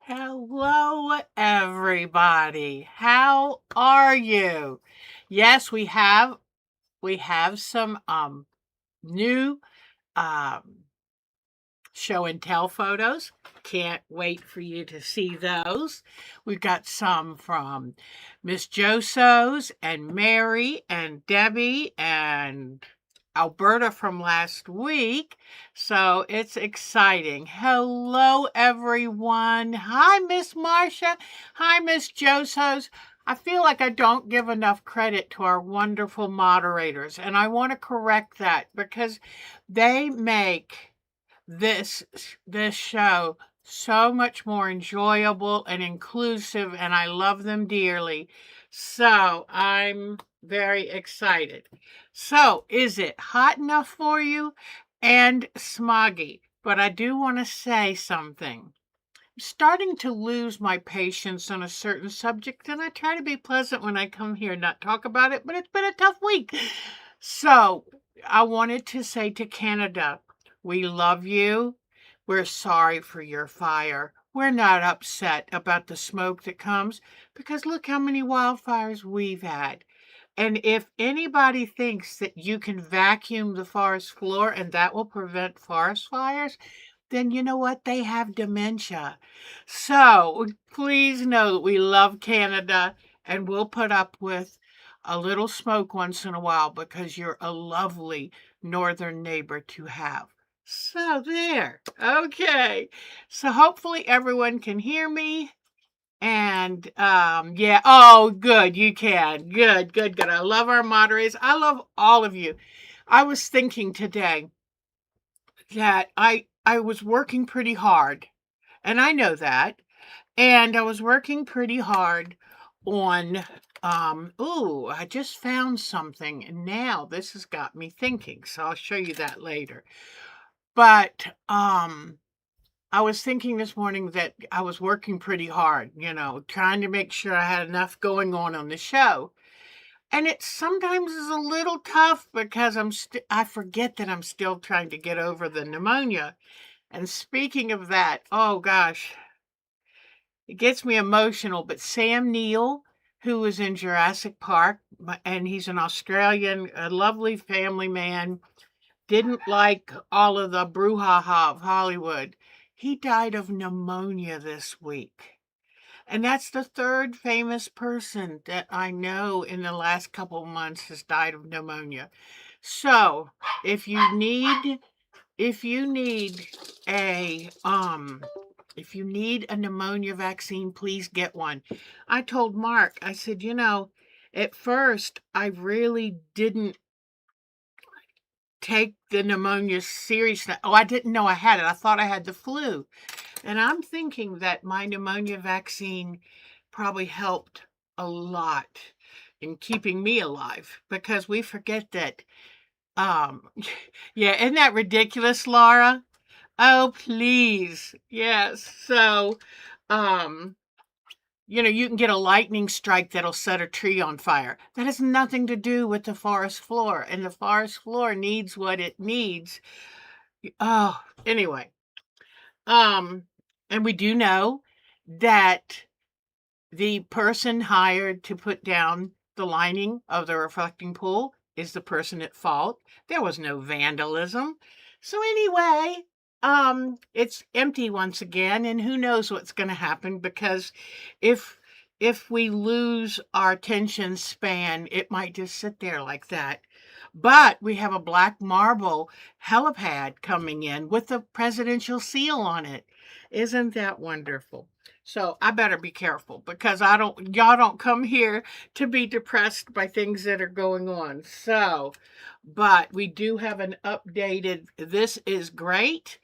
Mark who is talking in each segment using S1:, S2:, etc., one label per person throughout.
S1: Hello, everybody. How are you? Yes, we have some new um show and tell photos. Can't wait for you to see those. We've got some from Miss Joso's and Mary and Debbie and Alberta from last week. So it's exciting. Hello, everyone. Hi, Miss Marcia. Hi, Miss Joso's. I feel like I don't give enough credit to our wonderful moderators, and I want to correct that because they make this show so much more enjoyable and inclusive, and I love them dearly. So I'm very excited. So is it hot enough for you and smoggy? But I do want to say something. I'm starting to lose my patience on a certain subject, and I try to be pleasant when I come here, not talk about it, but it's been a tough week. So I wanted to say to Canada, we love you. We're sorry for your fire. We're not upset about the smoke that comes because look how many wildfires we've had. And if anybody thinks that you can vacuum the forest floor and that will prevent forest fires, then you know what? They have dementia. So please know that we love Canada and we'll put up with a little smoke once in a while because you're a lovely northern neighbor to have. So there. Okay. So hopefully everyone can hear me. And yeah, oh good, you can. Good, good, good. I love our moderators. I love all of you. I was thinking today that I was working pretty hard, and I know that. And I was working pretty hard on ooh, I just found something and now this has got me thinking. So I'll show you that later. But I was thinking this morning that I was working pretty hard, trying to make sure I had enough going on the show. And it sometimes is a little tough because I forget that I'm still trying to get over the pneumonia. And speaking of that, oh gosh, it gets me emotional. But Sam Neill, who was in Jurassic Park, and he's an Australian, a lovely family man, didn't like all of the brouhaha of Hollywood. He died of pneumonia this week. And that's the third famous person that I know in the last couple of months has died of pneumonia. So if you need if you need a if you need a pneumonia vaccine, please get one. I told Mark, I said, at first I really didn't take the pneumonia seriously. Oh, I didn't know I had it. I thought I had the flu. And I'm thinking that my pneumonia vaccine probably helped a lot in keeping me alive because we forget that yeah, isn't that ridiculous, Laura? Oh, please. Yes. So, um, you can get a lightning strike that'll set a tree on fire. That has nothing to do with the forest floor, and the forest floor needs what it needs. Oh, anyway. Um, and we do know that the person hired to put down the lining of the reflecting pool is the person at fault. There was no vandalism. So anyway, it's empty once again, and who knows what's going to happen because if if we lose our attention span, it might just sit there like that. But we have a black marble helipad coming in with the presidential seal on it. Isn't that wonderful? So I better be careful because y'all don't come here to be depressed by things that are going on. So, but we do have an updated, this is great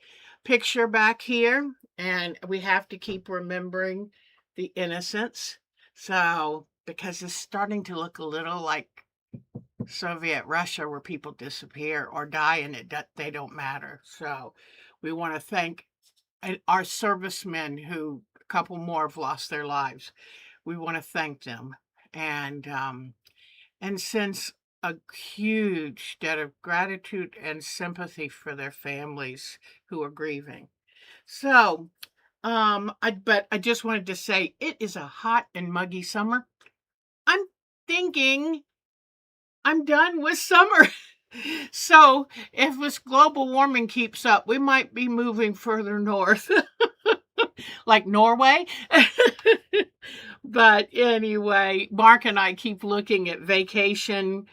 S1: picture back here. And we have to keep remembering the innocents. So, because it's starting to look a little like Soviet Russia where people disappear or die and they don't matter. So we want to thank our servicemen who a couple more have lost their lives. We want to thank them and since a huge debt of gratitude and sympathy for their families who are grieving. So But I just wanted to say it is a hot and muggy summer. I'm thinking I'm done with summer. So if this global warming keeps up, we might be moving further north, like Norway. But anyway, Mark and I keep looking at vacation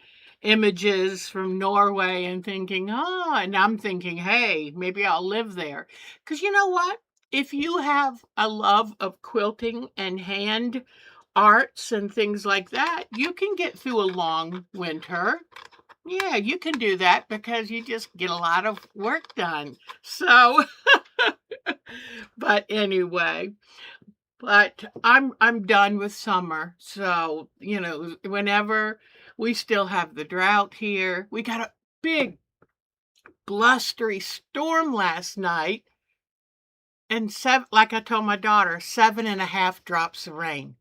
S1: images from Norway and thinking, oh, and I'm thinking, hey, maybe I'll live there. Because you know what? If you have a love of quilting and hand arts and things like that, you can get through a long winter. Yeah, you can do that because you just get a lot of work done. So, but anyway, but I'm done with summer. So, whenever we still have the drought here. We got a big blustery storm last night and like I told my daughter, 7.5 drops of rain.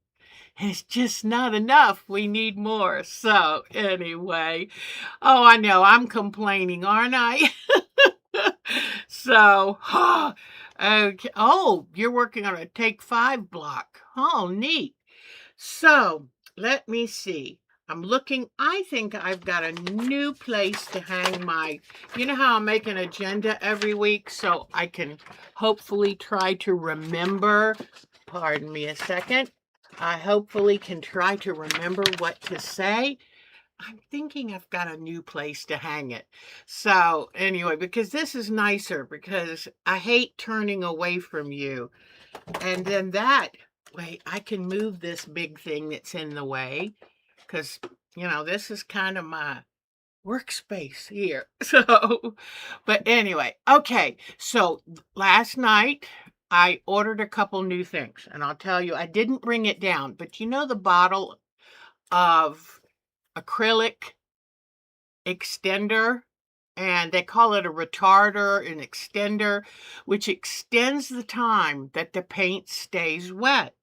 S1: And it's just not enough. We need more. So anyway, oh, I know I'm complaining, aren't I? So, okay. Oh, you're working on a take 5 block. Oh, neat. So, let me see. I'm looking, I think I've got a new place to hang my, you know how I make an agenda every week so I can hopefully try to remember, pardon me a second, I hopefully can try to remember what to say. I'm thinking I've got a new place to hang it. So anyway, because this is nicer, because I hate turning away from you. And then that way I can move this big thing that's in the way, because, this is kind of my workspace here. So, but anyway, okay. So last night I ordered a couple new things, and I'll tell you, I didn't bring it down, but you know the bottle of acrylic extender, and they call it a retarder, an extender, which extends the time that the paint stays wet.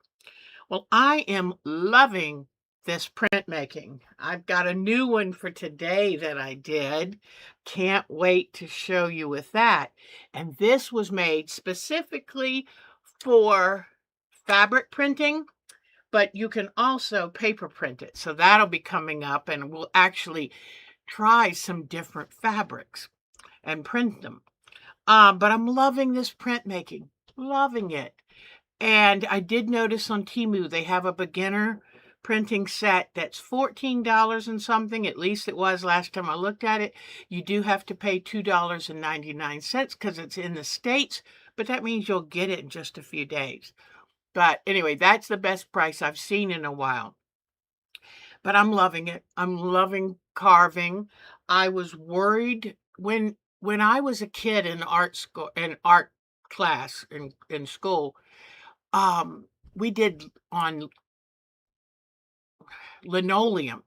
S1: Well, I am loving this printmaking. I've got a new one for today that I did. Can't wait to show you with that. And this was made specifically for fabric printing, but you can also paper print it. So that'll be coming up, and we'll actually try some different fabrics and print them. But I'm loving this printmaking, loving it. And I did notice on Temu, they have a beginner printing set that's $14 and something. At least it was last time I looked at it. You do have to pay $2.99 because it's in the States, but that means you'll get it in just a few days. But anyway, that's the best price I've seen in a while. But I'm loving it. I'm loving carving. I was worried when I was a kid in art class in school, we did on linoleum,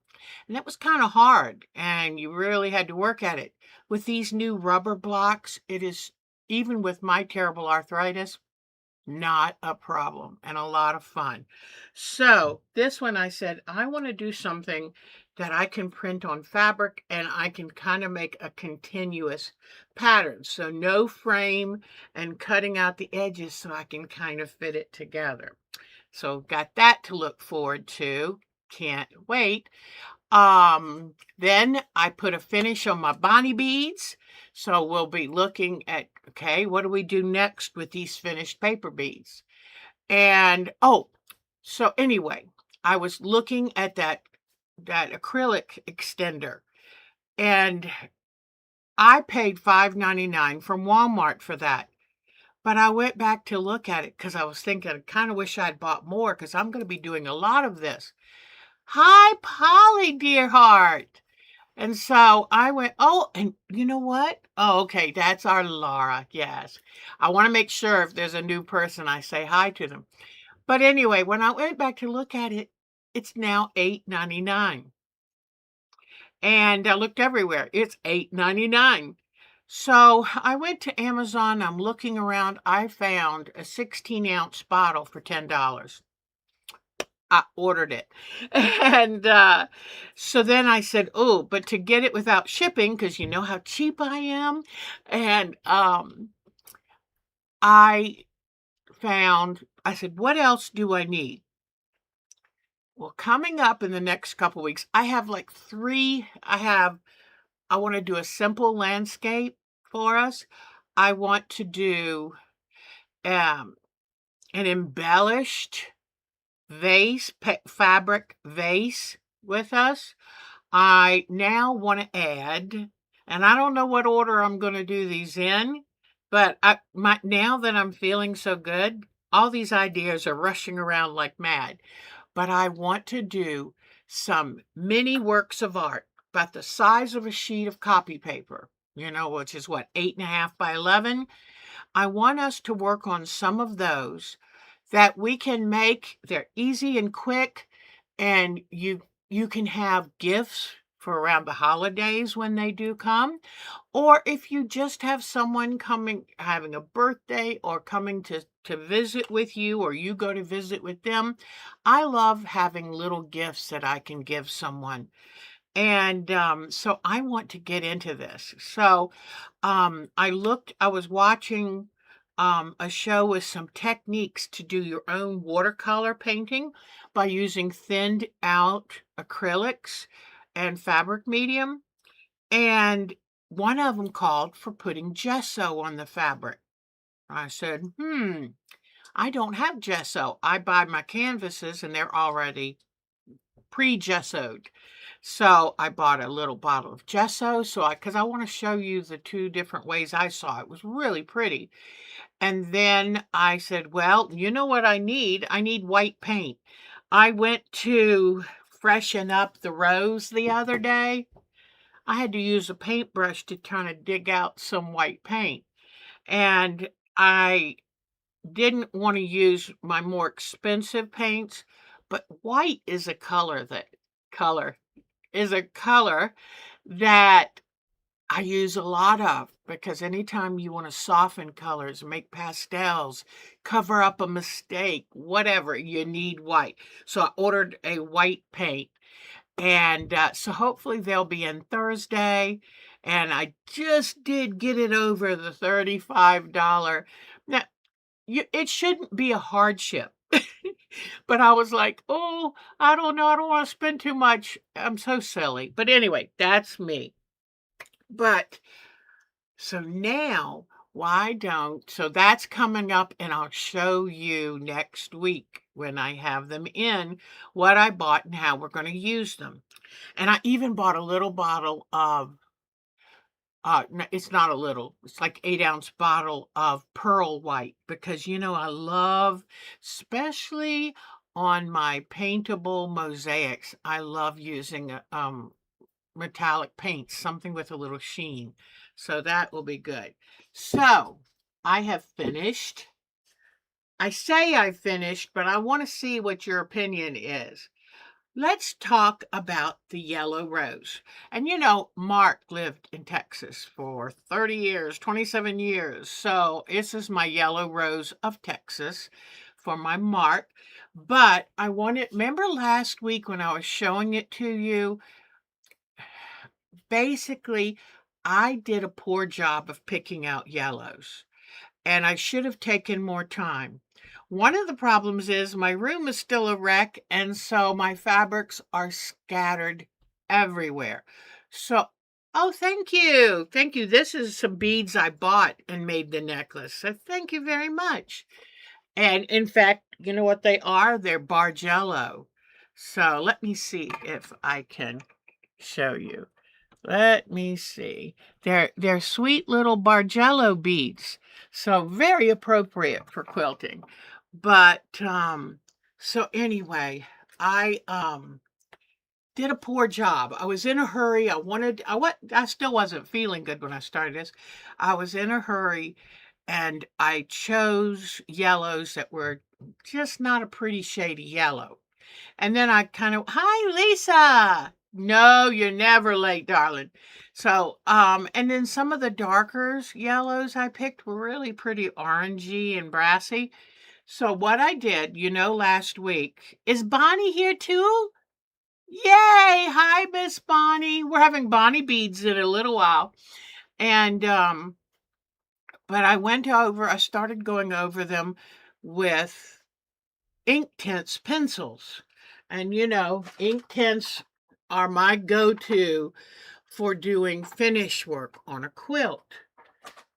S1: and that was kind of hard, and you really had to work at it. With these new rubber blocks, it is, even with my terrible arthritis, not a problem and a lot of fun. So this one I said, I want to do something that I can print on fabric and I can kind of make a continuous pattern. So no frame and cutting out the edges so I can kind of fit it together. So got that to look forward to. Can't wait. Then I put a finish on my Bonnie beads. So we'll be looking at, okay, what do we do next with these finished paper beads? And, so anyway, I was looking at that acrylic extender, and I paid $5.99 from Walmart for that. But I went back to look at it because I was thinking, I kind of wish I'd bought more because I'm going to be doing a lot of this. Hi, Polly, dear heart. And so I went, oh, and you know what? Oh, okay, that's our Laura, yes. I want to make sure if there's a new person, I say hi to them. But anyway, when I went back to look at it, it's now $8.99. And I looked everywhere. It's $8.99. So I went to Amazon. I'm looking around. I found a 16-ounce bottle for $10. I ordered it. And so then I said, oh, but to get it without shipping, because you know how cheap I am. And I I said, what else do I need? Well, coming up in the next couple weeks, I have like I want to do a simple landscape for us. I want to do um, an embellished fabric vase with us. I now want to add, and I don't know what order I'm going to do these in, but now that I'm feeling so good, all these ideas are rushing around like mad. But I want to do some mini works of art about the size of a sheet of copy paper, which is what, 8.5 by 11. I want us to work on some of those that we can make. They're easy and quick, and you can have gifts for around the holidays when they do come, or if you just have someone coming, having a birthday, or coming to visit with you, or you go to visit with them. I love having little gifts that I can give someone. And so I want to get into this. So I was watching a show with some techniques to do your own watercolor painting by using thinned out acrylics and fabric medium. And one of them called for putting gesso on the fabric. I said, I don't have gesso. I buy my canvases and they're already pre-gessoed. So I bought a little bottle of gesso because I want to show you the two different ways I saw it. It was really pretty. And then I said, well, you know what I need? I need white paint. I went to freshen up the rose the other day. I had to use a paintbrush to kind of dig out some white paint. And I didn't want to use my more expensive paints, but white is a color is a color that I use a lot of, because anytime you want to soften colors, make pastels, cover up a mistake, whatever, you need white. So I ordered a white paint, and so hopefully they'll be in Thursday. And I just did get it over the $35. Now, it shouldn't be a hardship. But I was like, oh, I don't know. I don't want to spend too much. I'm so silly. But anyway, that's me. But so now, so that's coming up, and I'll show you next week when I have them in what I bought and how we're going to use them. And I even bought a little bottle of no, it's not a little, it's like 8-ounce bottle of pearl white, because I love, especially on my paintable mosaics, I love using metallic paint, something with a little sheen. So that will be good. So I have finished. I say I've finished, but I want to see what your opinion is. Let's talk about the yellow rose. And Mark lived in Texas for 30 years, 27 years. So this is my yellow rose of Texas for my Mark. But remember last week when I was showing it to you? Basically, I did a poor job of picking out yellows, and I should have taken more time. One of the problems is my room is still a wreck, and so my fabrics are scattered everywhere. So, oh, thank you. Thank you. This is some beads I bought and made the necklace. So thank you very much. And in fact, you know what they are? They're Bargello. So let me see if I can show you. Let me see. They're sweet little Bargello beads. So very appropriate for quilting. But so anyway, I did a poor job. I was in a hurry. I still wasn't feeling good when I started this. I was in a hurry, and I chose yellows that were just not a pretty shade of yellow. And then I hi, Lisa. No, you're never late, darling. So, and then some of the darker yellows I picked were really pretty orangey and brassy. So what I did, last week, is Bonnie here too? Yay! Hi, Miss Bonnie. We're having Bonnie beads in a little while. And, but I started going over them with ink tints pencils. And you know, ink tints are my go-to for doing finish work on a quilt.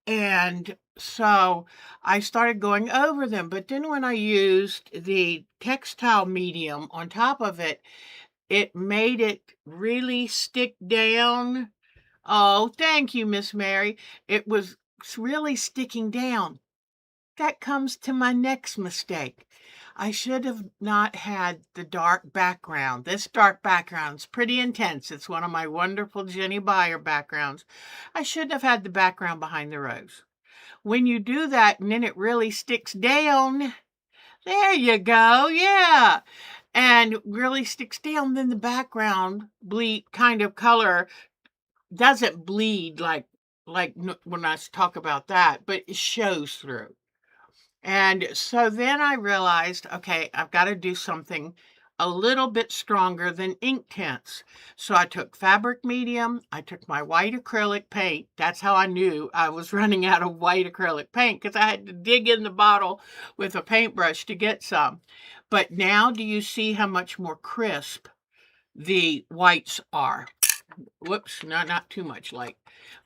S1: And so I started going over them, but then when I used the textile medium on top of it, it made it really stick down. Oh, thank you, Miss Mary. It was really sticking down. That comes to my next mistake. I should have not had the dark background. This dark background's pretty intense. It's one of my wonderful Jenny Beyer backgrounds. I shouldn't have had the background behind the rose. When you do that and then it really sticks down, there you go, yeah. And really sticks down, then the background bleed kind of color doesn't bleed like when I talk about that, but it shows through. And so then I realized, okay, I've got to do something a little bit stronger than ink tints. So I took fabric medium, I took my white acrylic paint. That's how I knew I was running out of white acrylic paint, because I had to dig in the bottle with a paintbrush to get some. But now do you see how much more crisp the whites are? Whoops, no, not too much light,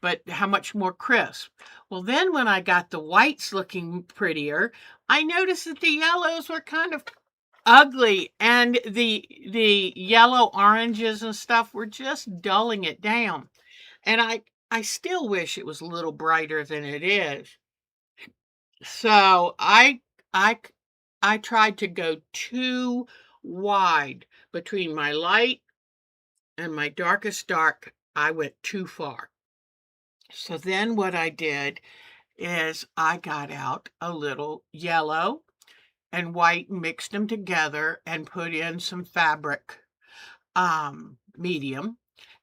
S1: but how much more crisp. Well, then when I got the whites looking prettier, I noticed that the yellows were kind of ugly, and the yellow oranges and stuff were just dulling it down. And I still wish it was a little brighter than it is. So I tried to go too wide between my light and my darkest dark. I went too far. So then what I did is I got out a little yellow and white, mixed them together and put in some fabric medium,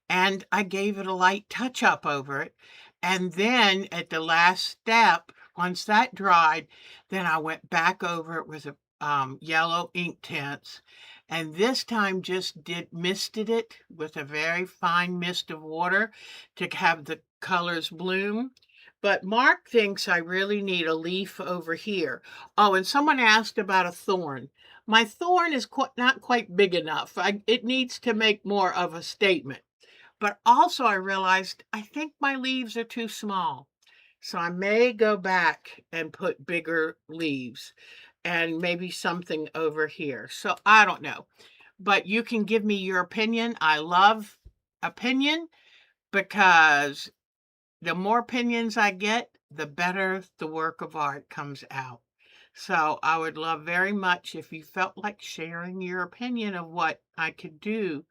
S1: and I gave it a light touch up over it. And then at the last step, once that dried, then I went back over it with a yellow ink tints, and this time just misted it with a very fine mist of water to have the colors bloom. But Mark thinks I really need a leaf over here. Oh, and someone asked about a thorn. My thorn is not quite big enough. It needs to make more of a statement. But also I realized I think my leaves are too small. So I may go back and put bigger leaves and maybe something over here. So I don't know. But you can give me your opinion. I love opinion, because the more opinions I get, the better the work of art comes out. So I would love very much if you felt like sharing your opinion of what I could do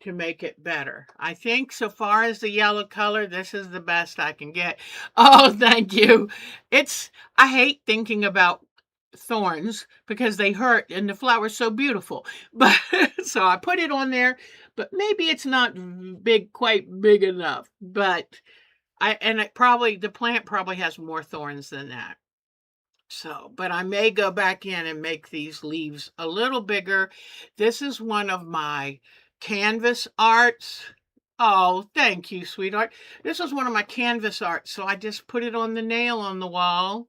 S1: to make it better. I think so far as the yellow color, this is the best I can get. Oh, thank you. I hate thinking about thorns because they hurt and the flower's so beautiful. But so I put it on there, but maybe it's not quite big enough. But the plant probably has more thorns than that. So, but I may go back in and make these leaves a little bigger. This is one of my canvas arts. Oh, thank you, sweetheart. This is one of my canvas arts, so I just put it on the nail on the wall.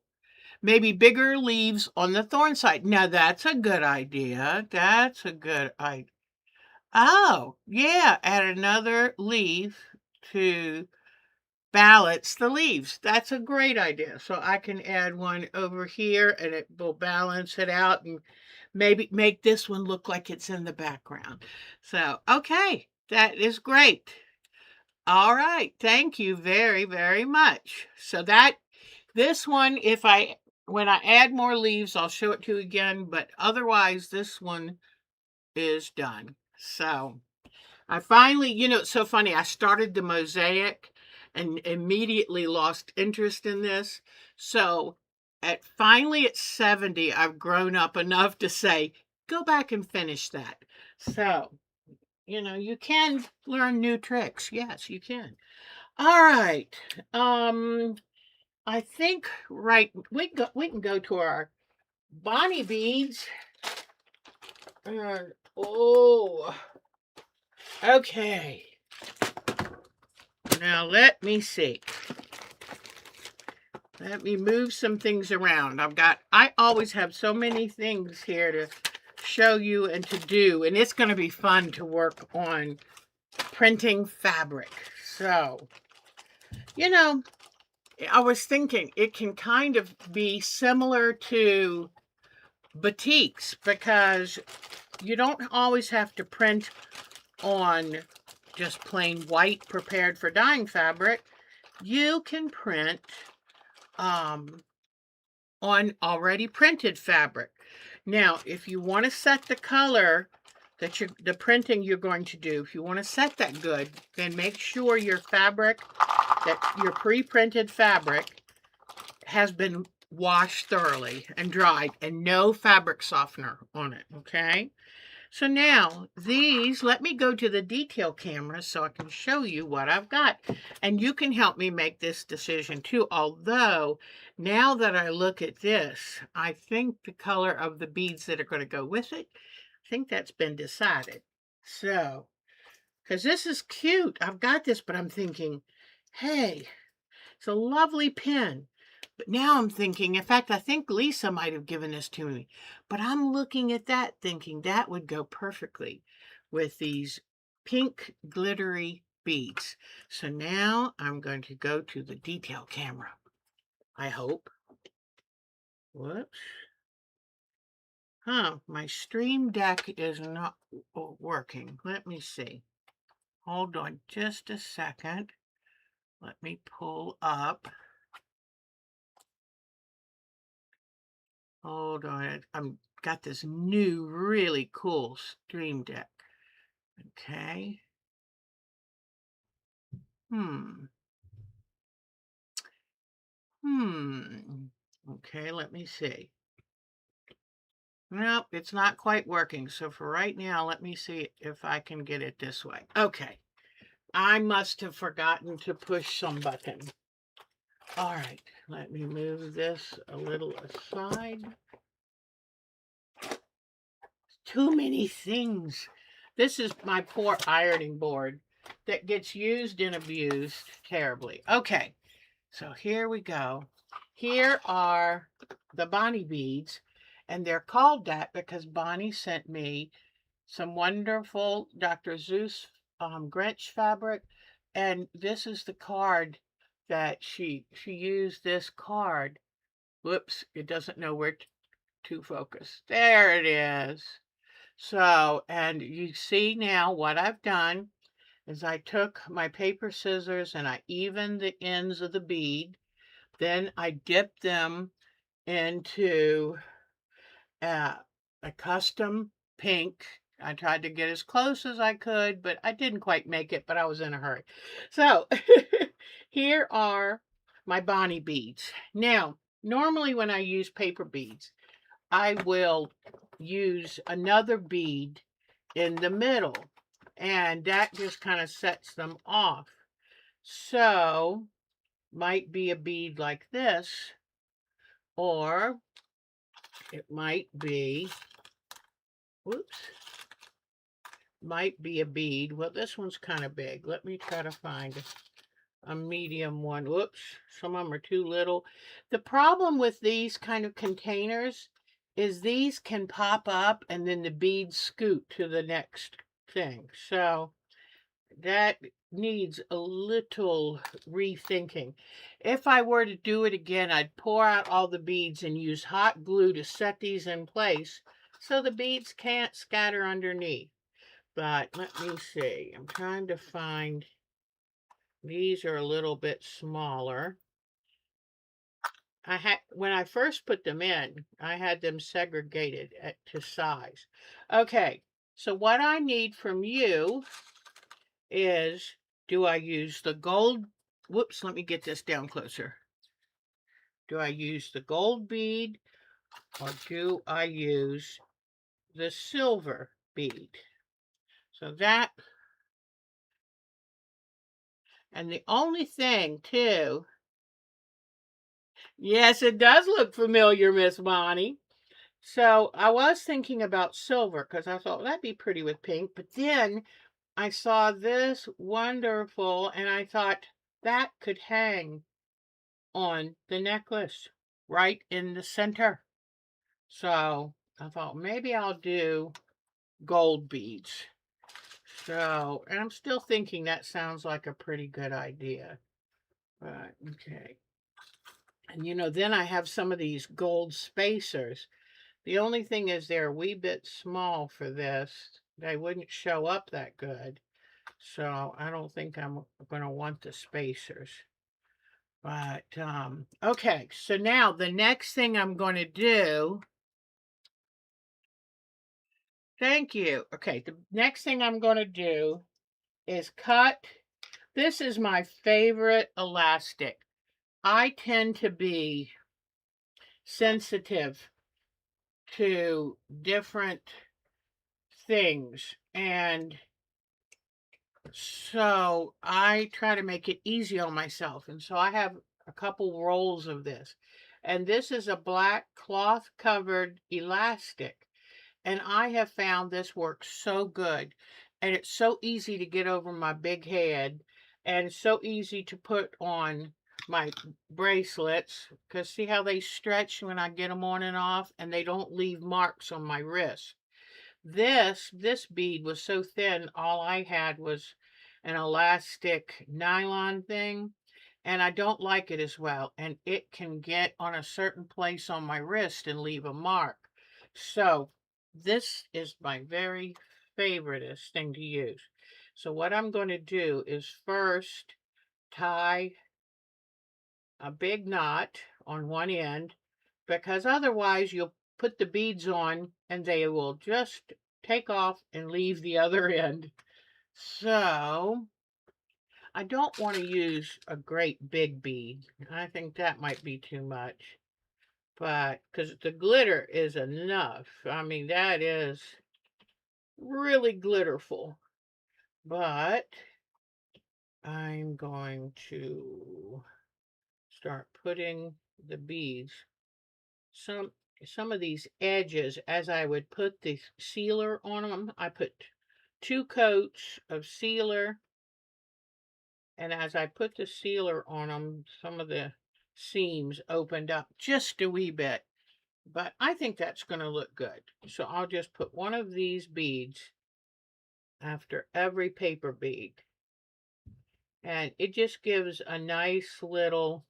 S1: Maybe bigger leaves on the thorn side. Now, that's a good idea. That's a good idea. Oh, yeah, add another leaf to balance the leaves. That's a great idea. So I can add one over here and it will balance it out and maybe make this one look like it's in the background. So, okay, that is great. All right, thank you very, very much. So this one, when I add more leaves, I'll show it to you again, but otherwise this one is done. So I finally, it's so funny. I started the mosaic and immediately lost interest in this. So finally at 70, I've grown up enough to say, go back and finish that. So, you can learn new tricks. Yes, you can. All right. I think we can go to our Bonnie beads. Oh, okay. Now let me see. Let me move some things around. I always have so many things here to show you and to do, and it's going to be fun to work on printing fabric. So, you know, I was thinking it can kind of be similar to batiks because you don't always have to print on just plain white prepared for dyeing fabric. You can print on already printed fabric. Now, if you want to set the color that the printing you're going to do, if you want to set that good, then make sure your fabric, that your pre-printed fabric has been washed thoroughly and dried and no fabric softener on it, okay? So now these, let me go to the detail camera so I can show you what I've got. And you can help me make this decision too. Although now that I look at this, I think the color of the beads that are going to go with it, I think that's been decided. So, because this is cute. I've got this, but I'm thinking, hey, it's a lovely pin. But now I'm thinking, in fact, I think Lisa might have given this to me, but I'm looking at that thinking that would go perfectly with these pink glittery beads. So now I'm going to go to the detail camera, I hope. Whoops. My stream deck is not working. Let me see. Hold on just a second. Let me pull up. Hold on, I'm got this new really cool stream deck. Okay. Hmm. Okay, let me see. Nope, it's not quite working. So for right now, let me see if I can get it this way. Okay. I must have forgotten to push some button. All right, let me move this a little aside. Too many things. This is my poor ironing board that gets used and abused terribly. Okay, so here we go. Here are the Bonnie beads, and they're called that because Bonnie sent me some wonderful Dr. Zeus Grinch fabric, and this is the card that she used this card. Whoops, it doesn't know where to focus. There it is. So, and you see now what I've done is I took my paper scissors and I evened the ends of the bead. Then I dipped them into a custom pink. I tried to get as close as I could, but I didn't quite make it, but I was in a hurry. So here are my Bonnie beads. Now, normally when I use paper beads, I will use another bead in the middle, and that just kind of sets them off. So, might be a bead like this, or it might be, whoops, might be a bead. Well, this one's kind of big. Let me try to find a medium one. Whoops, some of them are too little. The problem with these kind of containers is these can pop up and then the beads scoot to the next thing. So that needs a little rethinking. If I were to do it again, I'd pour out all the beads and use hot glue to set these in place so the beads can't scatter underneath. But let me see. I'm trying to find, these are a little bit smaller. When I first put them in, I had them segregated to size. Okay, so what I need from you is, do I use the gold? Whoops, let me get this down closer. Do I use the gold bead or do I use the silver bead? So that, and the only thing too, yes, it does look familiar, Miss Bonnie. So I was thinking about silver because I thought that'd be pretty with pink, but then I saw this wonderful and I thought that could hang on the necklace, right in the center. So I thought maybe I'll do gold beads. So, and I'm still thinking that sounds like a pretty good idea. But, okay. And then I have some of these gold spacers. The only thing is they're a wee bit small for this. They wouldn't show up that good. So I don't think I'm going to want the spacers. But, okay. So now the next thing I'm going to do. Thank you. Okay. The next thing I'm going to do is cut. This is my favorite elastic. I tend to be sensitive to different things, and so I try to make it easy on myself. And so I have a couple rolls of this, and this is a black cloth covered elastic. And I have found this works so good. And it's so easy to get over my big head. And it's so easy to put on my bracelets. Because see how they stretch when I get them on and off? And they don't leave marks on my wrist. This bead was so thin, all I had was an elastic nylon thing. And I don't like it as well. And it can get on a certain place on my wrist and leave a mark. So this is my very favoriteest thing to use. So what I'm going to do is first tie a big knot on one end, because otherwise you'll put the beads on and they will just take off and leave the other end. So I don't want to use a great big bead. I think that might be too much. But because the glitter is enough. I mean, that is really glitterful. But I'm going to start putting the beads. Some of these edges, as I would put the sealer on them, I put 2 coats of sealer. And as I put the sealer on them, some of the seams opened up just a wee bit. But I think that's going to look good. So I'll just put one of these beads after every paper bead. And it just gives a nice look,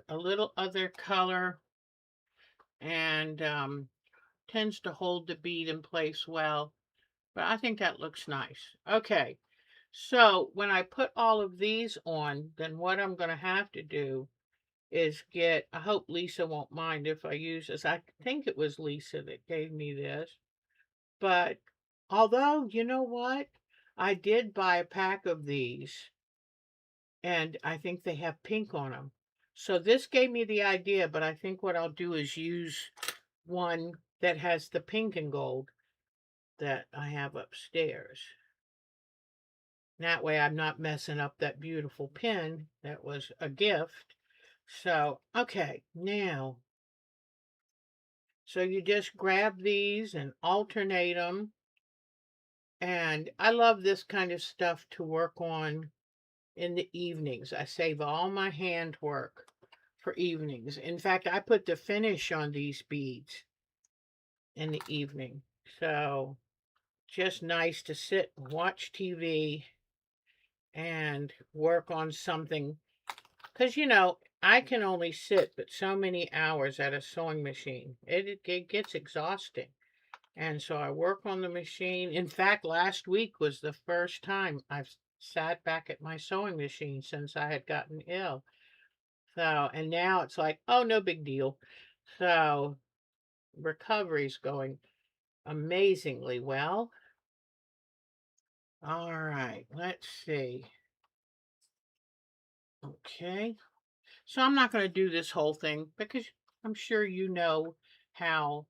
S1: a little other color, and tends to hold the bead in place well. But I think that looks nice. Okay, so when I put all of these on, then what I'm going to have to do is I hope Lisa won't mind if I use this. I think it was Lisa that gave me this. But although, you know what? I did buy a pack of these, and I think they have pink on them. So this gave me the idea, but I think what I'll do is use one that has the pink and gold that I have upstairs. That way I'm not messing up that beautiful pin that was a gift. So, okay, now, so you just grab these and alternate them. And I love this kind of stuff to work on in the evenings. I save all my hand work for evenings. In fact, I put the finish on these beads in the evening. So just nice to sit and watch TV and work on something. Because, I can only sit but so many hours at a sewing machine. It gets exhausting. And so I work on the machine. In fact, last week was the first time I've sat back at my sewing machine since I had gotten ill. So, and now it's like, oh, no big deal. So, recovery's going amazingly well. All right, let's see. Okay. So I'm not going to do this whole thing because I'm sure you know how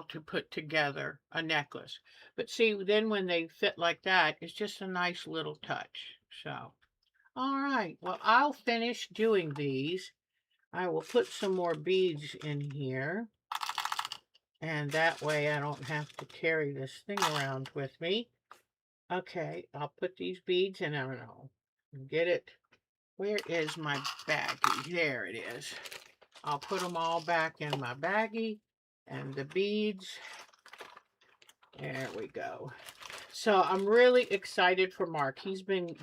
S1: to put together a necklace. But see, then when they fit like that, it's just a nice little touch. So, all right. Well, I'll finish doing these. I will put some more beads in here. And that way I don't have to carry this thing around with me. Okay, I'll put these beads in. I don't know. Get it. Where is my baggie? There it is. I'll put them all back in my baggie and the beads. There we go. So I'm really excited for Mark. He's been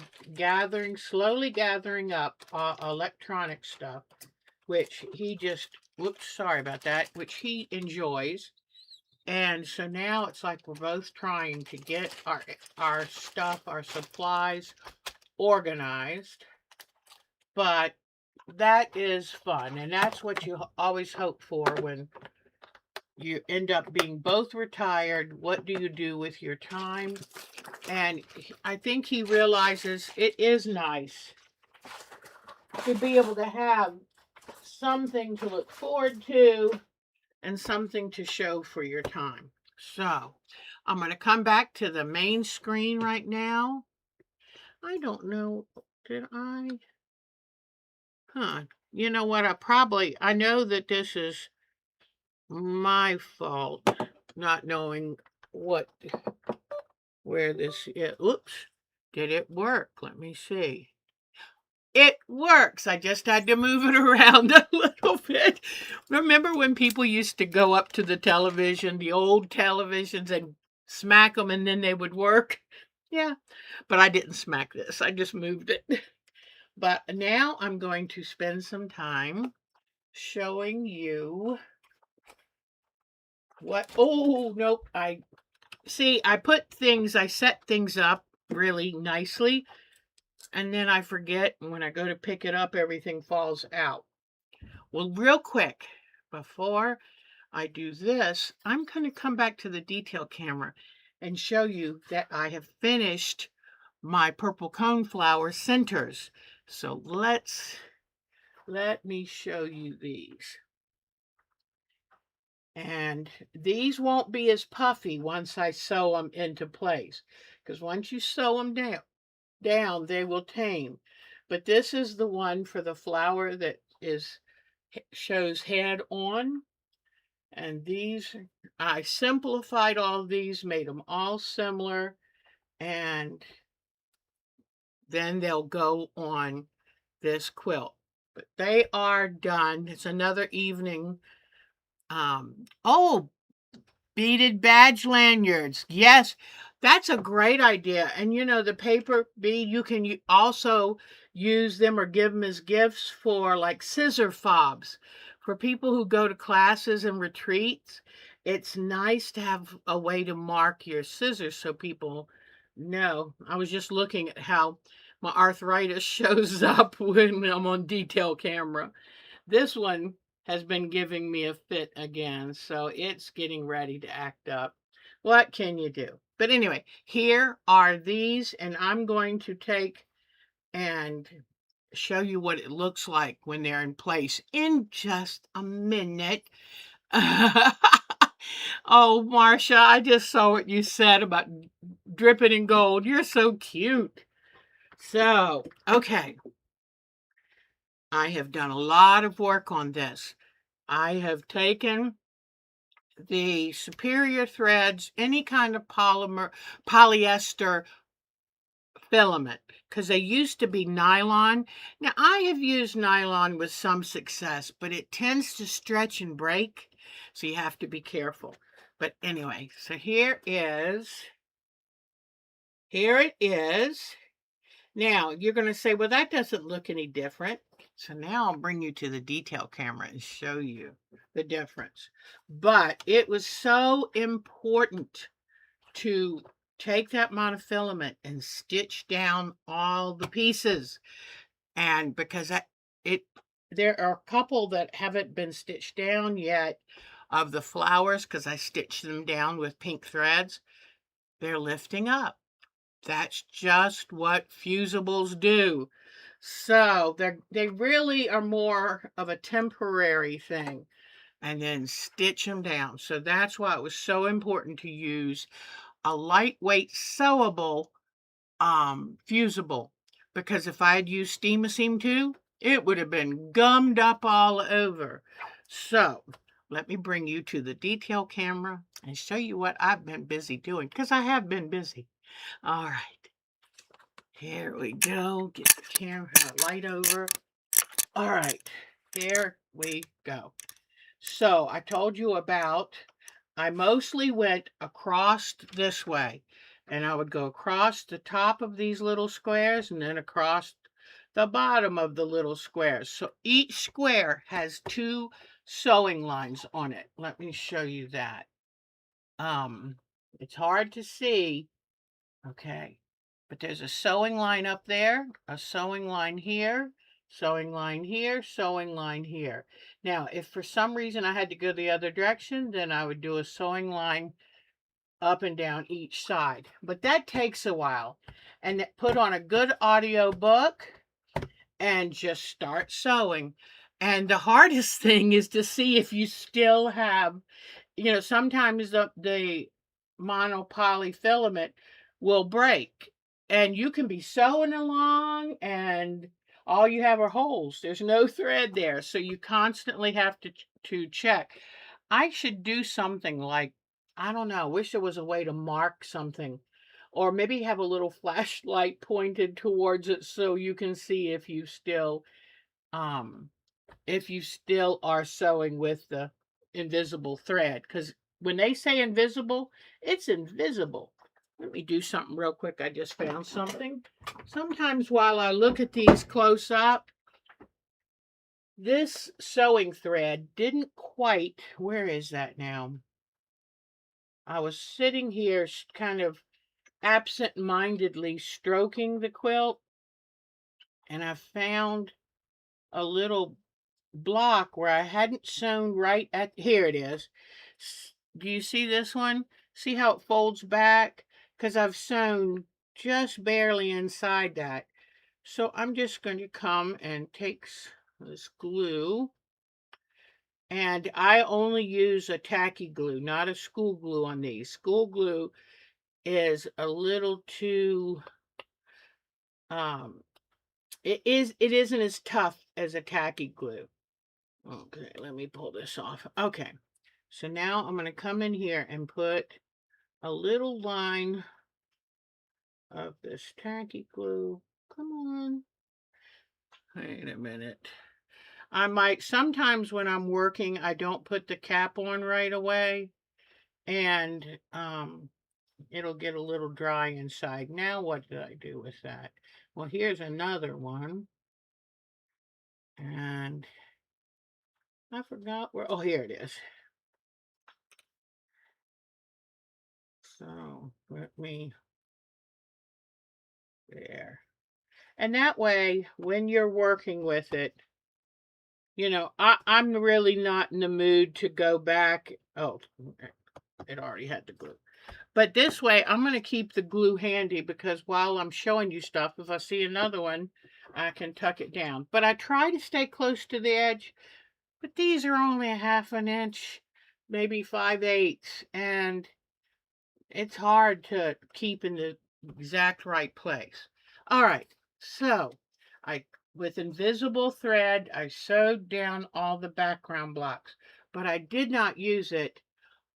S1: slowly gathering up electronic stuff, which he just, whoops, sorry about that, which he enjoys. And so now it's like we're both trying to get our stuff, our supplies organized. But that is fun, and that's what you always hope for when you end up being both retired. What do you do with your time? And I think he realizes it is nice to be able to have something to look forward to and something to show for your time. So I'm going to come back to the main screen right now. I don't know, did I? You know what? I know that this is my fault, not knowing where this is. Oops. Did it work? Let me see. It works. I just had to move it around a little bit. Remember when people used to go up to the television, the old televisions, and smack them and then they would work? Yeah, but I didn't smack this. I just moved it. But now I'm going to spend some time showing you what, oh, nope. I set things up really nicely, and then I forget, and when I go to pick it up, everything falls out. Well, real quick, before I do this, I'm going to come back to the detail camera and show you that I have finished my purple coneflower centers. So let me show you these. And these won't be as puffy once I sew them into place, because once you sew them down, they will tame. But this is the one for the flower that shows head on. And these, I simplified all these, made them all similar, and then they'll go on this quilt. But they are done. It's another evening. Oh, beaded badge lanyards. Yes, that's a great idea. And you know, the paper bead, you can also use them or give them as gifts for like scissor fobs. For people who go to classes and retreats, it's nice to have a way to mark your scissors so people know. I was just looking at how my arthritis shows up when I'm on detail camera. This one has been giving me a fit again, so it's getting ready to act up. What can you do? But anyway, here are these, and I'm going to take and show you what it looks like when they're in place in just a minute. Oh, Marcia, I just saw what you said about dripping in gold. You're so cute. So, okay. I have done a lot of work on this. I have taken the superior threads, any kind of polyester filament, because they used to be nylon. Now, I have used nylon with some success, but it tends to stretch and break, so you have to be careful. But anyway, so here it is. Now, you're going to say, well, that doesn't look any different. So now I'll bring you to the detail camera and show you the difference. But it was so important to take that monofilament and stitch down all the pieces. And because there are a couple that haven't been stitched down yet of the flowers, because I stitched them down with pink threads. They're lifting up. That's just what fusibles do. So they really are more of a temporary thing, and then stitch them down. So that's why it was so important to use a lightweight sewable fusible, because if I had used Steam Seam 2, it would have been gummed up all over. So let me bring you to the detail camera and show you what I've been busy doing, because I have been busy. All right. Here we go. Get the camera light over. All right, here we go. So I told you about, I mostly went across this way, and I would go across the top of these little squares and then across the bottom of the little squares. So each square has 2 sewing lines on it. Let me show you that. It's hard to see. Okay. But there's a sewing line up there, a sewing line here, sewing line here, sewing line here. Now, if for some reason I had to go the other direction, then I would do a sewing line up and down each side. But that takes a while. And put on a good audio book and just start sewing. And the hardest thing is to see if you still have, sometimes the monopoly filament will break, and you can be sewing along and all you have are holes. There's no thread there, so you constantly have to check. I should do something like, I don't know, wish there was a way to mark something, or maybe have a little flashlight pointed towards it so you can see um if you still are sewing with the invisible thread, because when they say invisible, it's invisible. Let me do something real quick. I just found something. Sometimes while I look at these close up, this sewing thread didn't quite, where is that now? I was sitting here kind of absent-mindedly stroking the quilt, and I found a little block where I hadn't sewn right at, here it is. Do you see this one? See how it folds back? Because I've sewn just barely inside that. So I'm just going to come and take this glue, and I only use a tacky glue, not a school glue on these. School glue is a little too, it isn't as tough as a tacky glue. Okay, let me pull this off. Okay, so now I'm going to come in here and put a little line of this tacky glue. Come on. Wait a minute. I might, sometimes when I'm working, I don't put the cap on right away, and it'll get a little dry inside. Now what did I do with that? Well, here's another one, and I forgot where, oh, here it is. So let me, there. And that way, when you're working with it, I'm really not in the mood to go back. Oh, it already had the glue. But this way, I'm going to keep the glue handy, because while I'm showing you stuff, if I see another one, I can tuck it down. But I try to stay close to the edge. But these are only a 1/2 inch, maybe 5/8, and it's hard to keep in the exact right place. All right, so with invisible thread, I sewed down all the background blocks, but I did not use it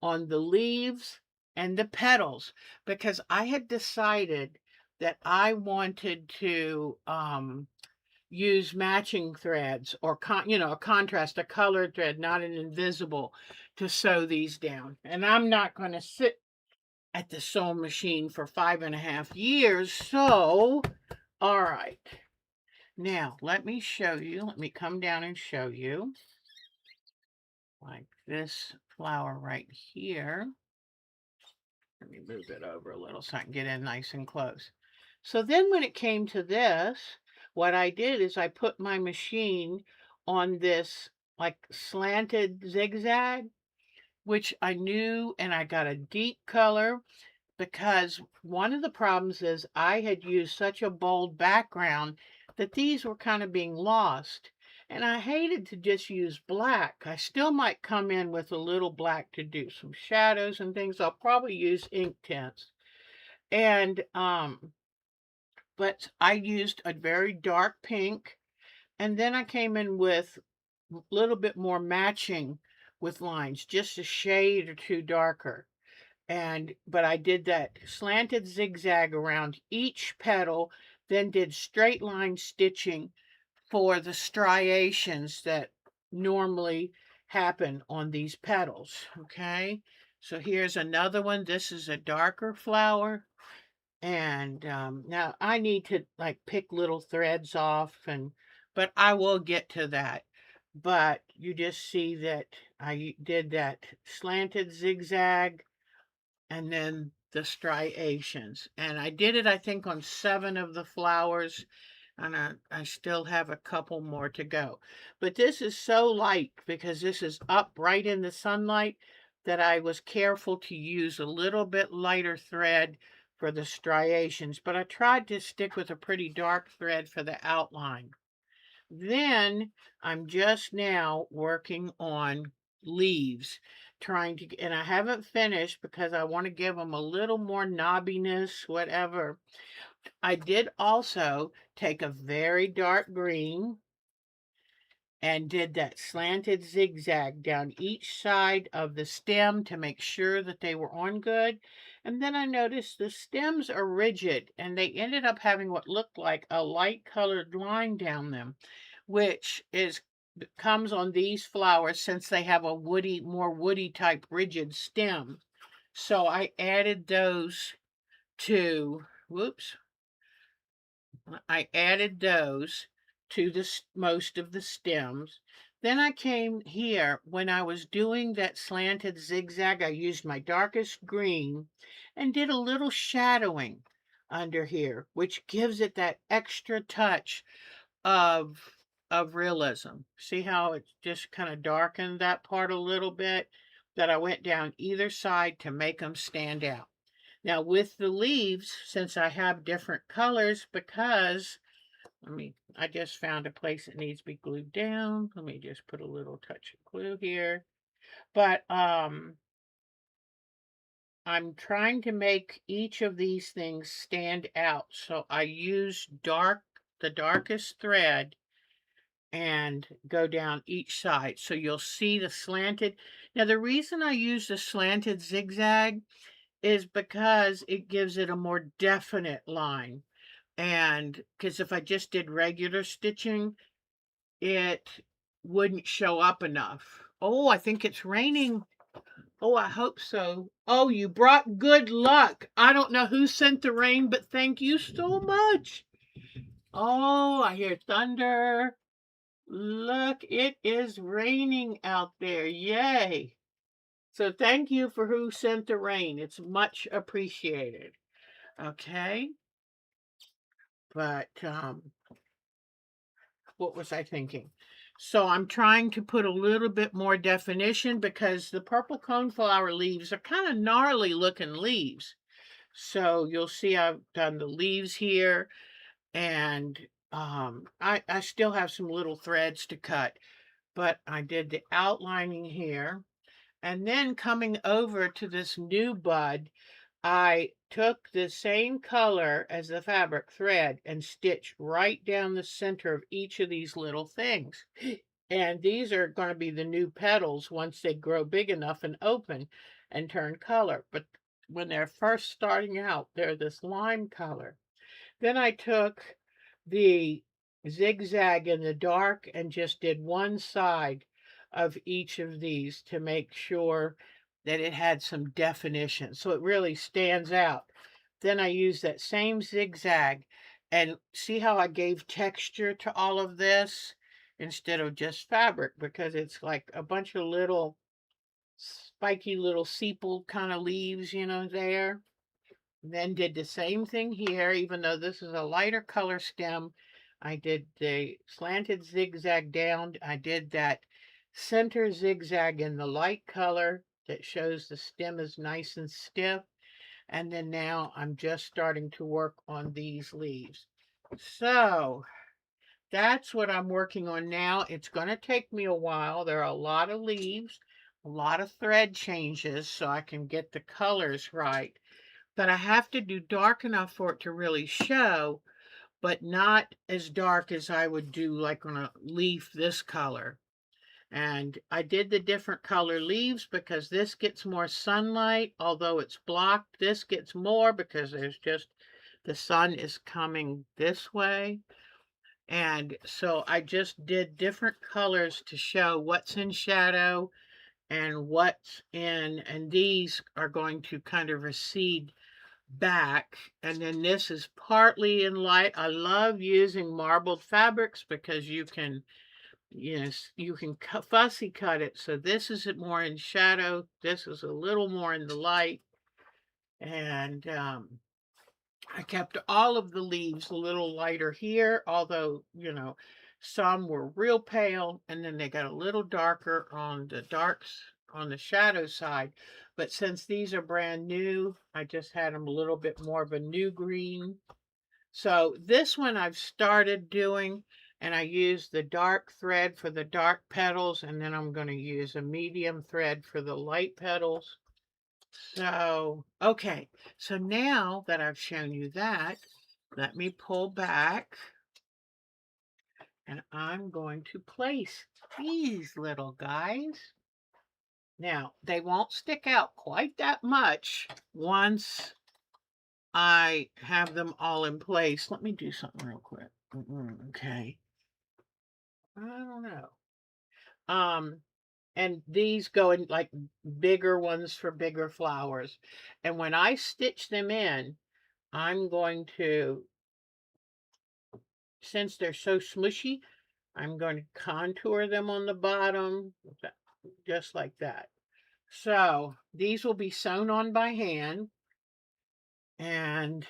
S1: on the leaves and the petals, because I had decided that I wanted to use matching threads, or a contrast, a colored thread, not an invisible, to sew these down. And I'm not going to sit at the sewing machine for 5.5 years. So, all right. Now, let me show you. Let me come down and show you. Like this flower right here. Let me move it over a little so I can get in nice and close. So then when it came to this, what I did is I put my machine on this like slanted zigzag, which I knew, and I got a deep color, because one of the problems is I had used such a bold background that these were kind of being lost. And I hated to just use black. I still might come in with a little black to do some shadows and things. I'll probably use ink tints. And, but I used a very dark pink. And then I came in with a little bit more matching with lines, just a shade or two darker. But I did that slanted zigzag around each petal. then did straight line stitching for the striations that normally happen on these petals. Okay, so here's another one. This is a darker flower. And now I need to like pick little threads off, but I will get to that. But you just see that I did that slanted zigzag and then the striations. And I did it, I think, on 7 of the flowers, and I still have a couple more to go. But this is so light because this is up right in the sunlight that I was careful to use a little bit lighter thread for the striations, but I tried to stick with a pretty dark thread for the outline. Then I'm just now working on leaves, trying to, and I haven't finished because I want to give them a little more knobbiness, whatever. I did also take a very dark green and did that slanted zigzag down each side of the stem to make sure that they were on good. And then I noticed the stems are rigid and they ended up having what looked like a light colored line down them, which is comes on these flowers since they have a woody, more woody type rigid stem. So I added those to, whoops, I added those to most of the stems. Then I came here when I was doing that slanted zigzag. I used my darkest green and did a little shadowing under here, which gives it that extra touch of realism. See how it just kind of darkened that part a little bit, that I went down either side to make them stand out. Now with the leaves, since I have different colors, because I just found a place that needs to be glued down. Let me just put a little touch of glue here. But I'm trying to make each of these things stand out. So I use the darkest thread and go down each side. So you'll see the slanted. Now the reason I use the slanted zigzag is because it gives it a more definite line. And because if I just did regular stitching, it wouldn't show up enough. Oh, I think it's raining. Oh, I hope so. Oh, you brought good luck. I don't know who sent the rain, but thank you so much. Oh, I hear thunder. Look, it is raining out there. Yay. So thank you for who sent the rain. It's much appreciated. Okay. But what was I thinking? So I'm trying to put a little bit more definition because the purple coneflower leaves are kind of gnarly looking leaves. So you'll see I've done the leaves here, and I still have some little threads to cut, but I did the outlining here. And then coming over to this new bud, I took the same color as the fabric thread and stitched right down the center of each of these little things. And these are going to be the new petals once they grow big enough and open and turn color. But when they're first starting out, they're this lime color. Then I took the zigzag in the dark and just did one side of each of these to make sure that it had some definition, so it really stands out. Then I use that same zigzag, and see how I gave texture to all of this instead of just fabric, because it's like a bunch of little spiky little sepal kind of leaves, there. Then did the same thing here, even though this is a lighter color stem. I did the slanted zigzag down. I did that center zigzag in the light color that shows the stem is nice and stiff. And then now I'm just starting to work on these leaves. So that's what I'm working on now. It's going to take me a while. There are a lot of leaves, a lot of thread changes so I can get the colors right. But I have to do dark enough for it to really show, but not as dark as I would do like on a leaf this color. And I did the different color leaves because this gets more sunlight, although it's blocked. This gets more because there's just the sun is coming this way. And so I just did different colors to show what's in shadow and what's in, and these are going to kind of recede back. And then this is partly in light. I love using marbled fabrics because you can, yes, you can fussy cut it. So this is more in shadow. This is a little more in the light. And I kept all of the leaves a little lighter here, although, you know, some were real pale and then they got a little darker on the darks on the shadow side. But since these are brand new, I just had them a little bit more of a new green. So this one I've started doing, and I use the dark thread for the dark petals, and then I'm going to use a medium thread for the light petals. So, okay, so now that I've shown you that, let me pull back and I'm going to place these little guys. Now, they won't stick out quite that much once I have them all in place. Let me do something real quick. Okay. I don't know. And these go in like bigger ones for bigger flowers. And when I stitch them in, I'm going to, since they're so smushy, I'm going to contour them on the bottom, just like that. So these will be sewn on by hand, and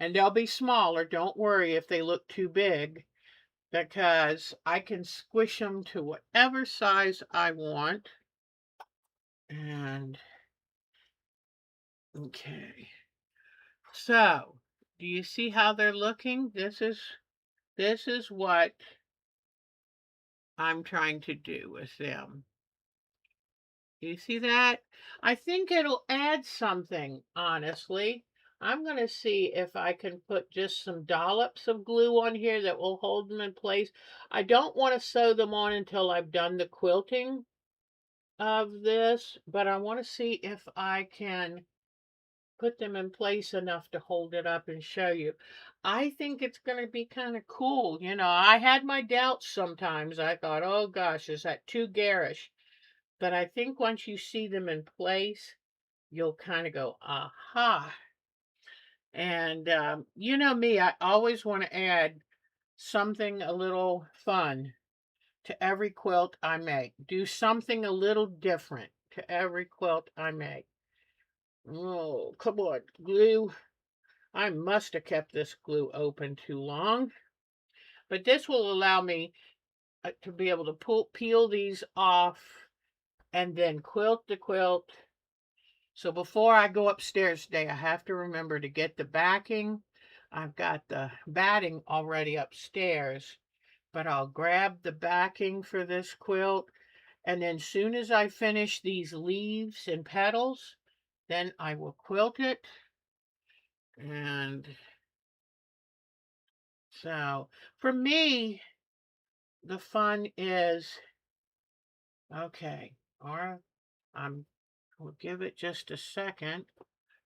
S1: they'll be smaller. Don't worry if they look too big, because I can squish them to whatever size I want. And okay. So, do you see how they're looking? This is what I'm trying to do with them. You see that? I think it'll add something, honestly. I'm going to see if I can put just some dollops of glue on here that will hold them in place. I don't want to sew them on until I've done the quilting of this, but I want to see if I can put them in place enough to hold it up and show you. I think it's going to be kind of cool. You know, I had my doubts sometimes. I thought, oh gosh, is that too garish? But I think once you see them in place, you'll kind of go, aha. And you know me, I always want to add something a little fun to every quilt I make. Do something a little different to every quilt I make. Oh, come on, glue. I must have kept this glue open too long. But this will allow me to be able to peel these off and then quilt the quilt. So before I go upstairs today, I have to remember to get the backing. I've got the batting already upstairs, but I'll grab the backing for this quilt. And then soon as I finish these leaves and petals, then I will quilt it. And so for me, the fun is, okay, or we'll give it just a second,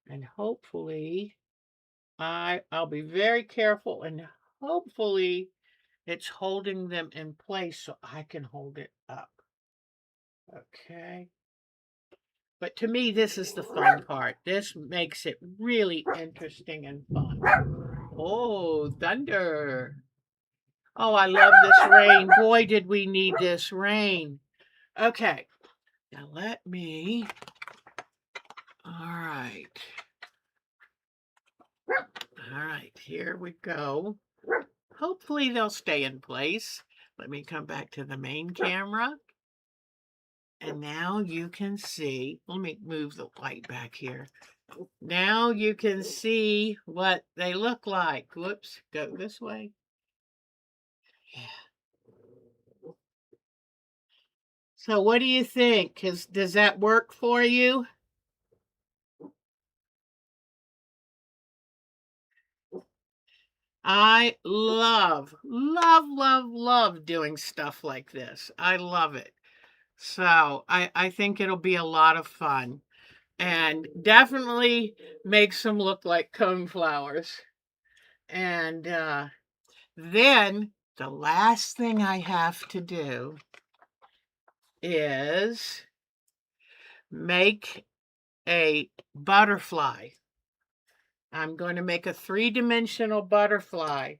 S1: and hopefully I'll be very careful, and hopefully it's holding them in place so I can hold it up. Okay. But to me, this is the fun part. This makes it really interesting and fun. Oh, thunder. Oh, I love this rain. Boy, did we need this rain. Okay. Now let me. All right. All right, here we go. Hopefully they'll stay in place. Let me come back to the main camera. And now you can see, let me move the light back here. Now you can see what they look like. Whoops, go this way. Yeah. So what do you think? Does that work for you? I love, love, love, love doing stuff like this. I love it. So I think it'll be a lot of fun. and definitely makes them look like coneflowers. And then the last thing I have to do is make a butterfly. I'm going to make a 3-dimensional butterfly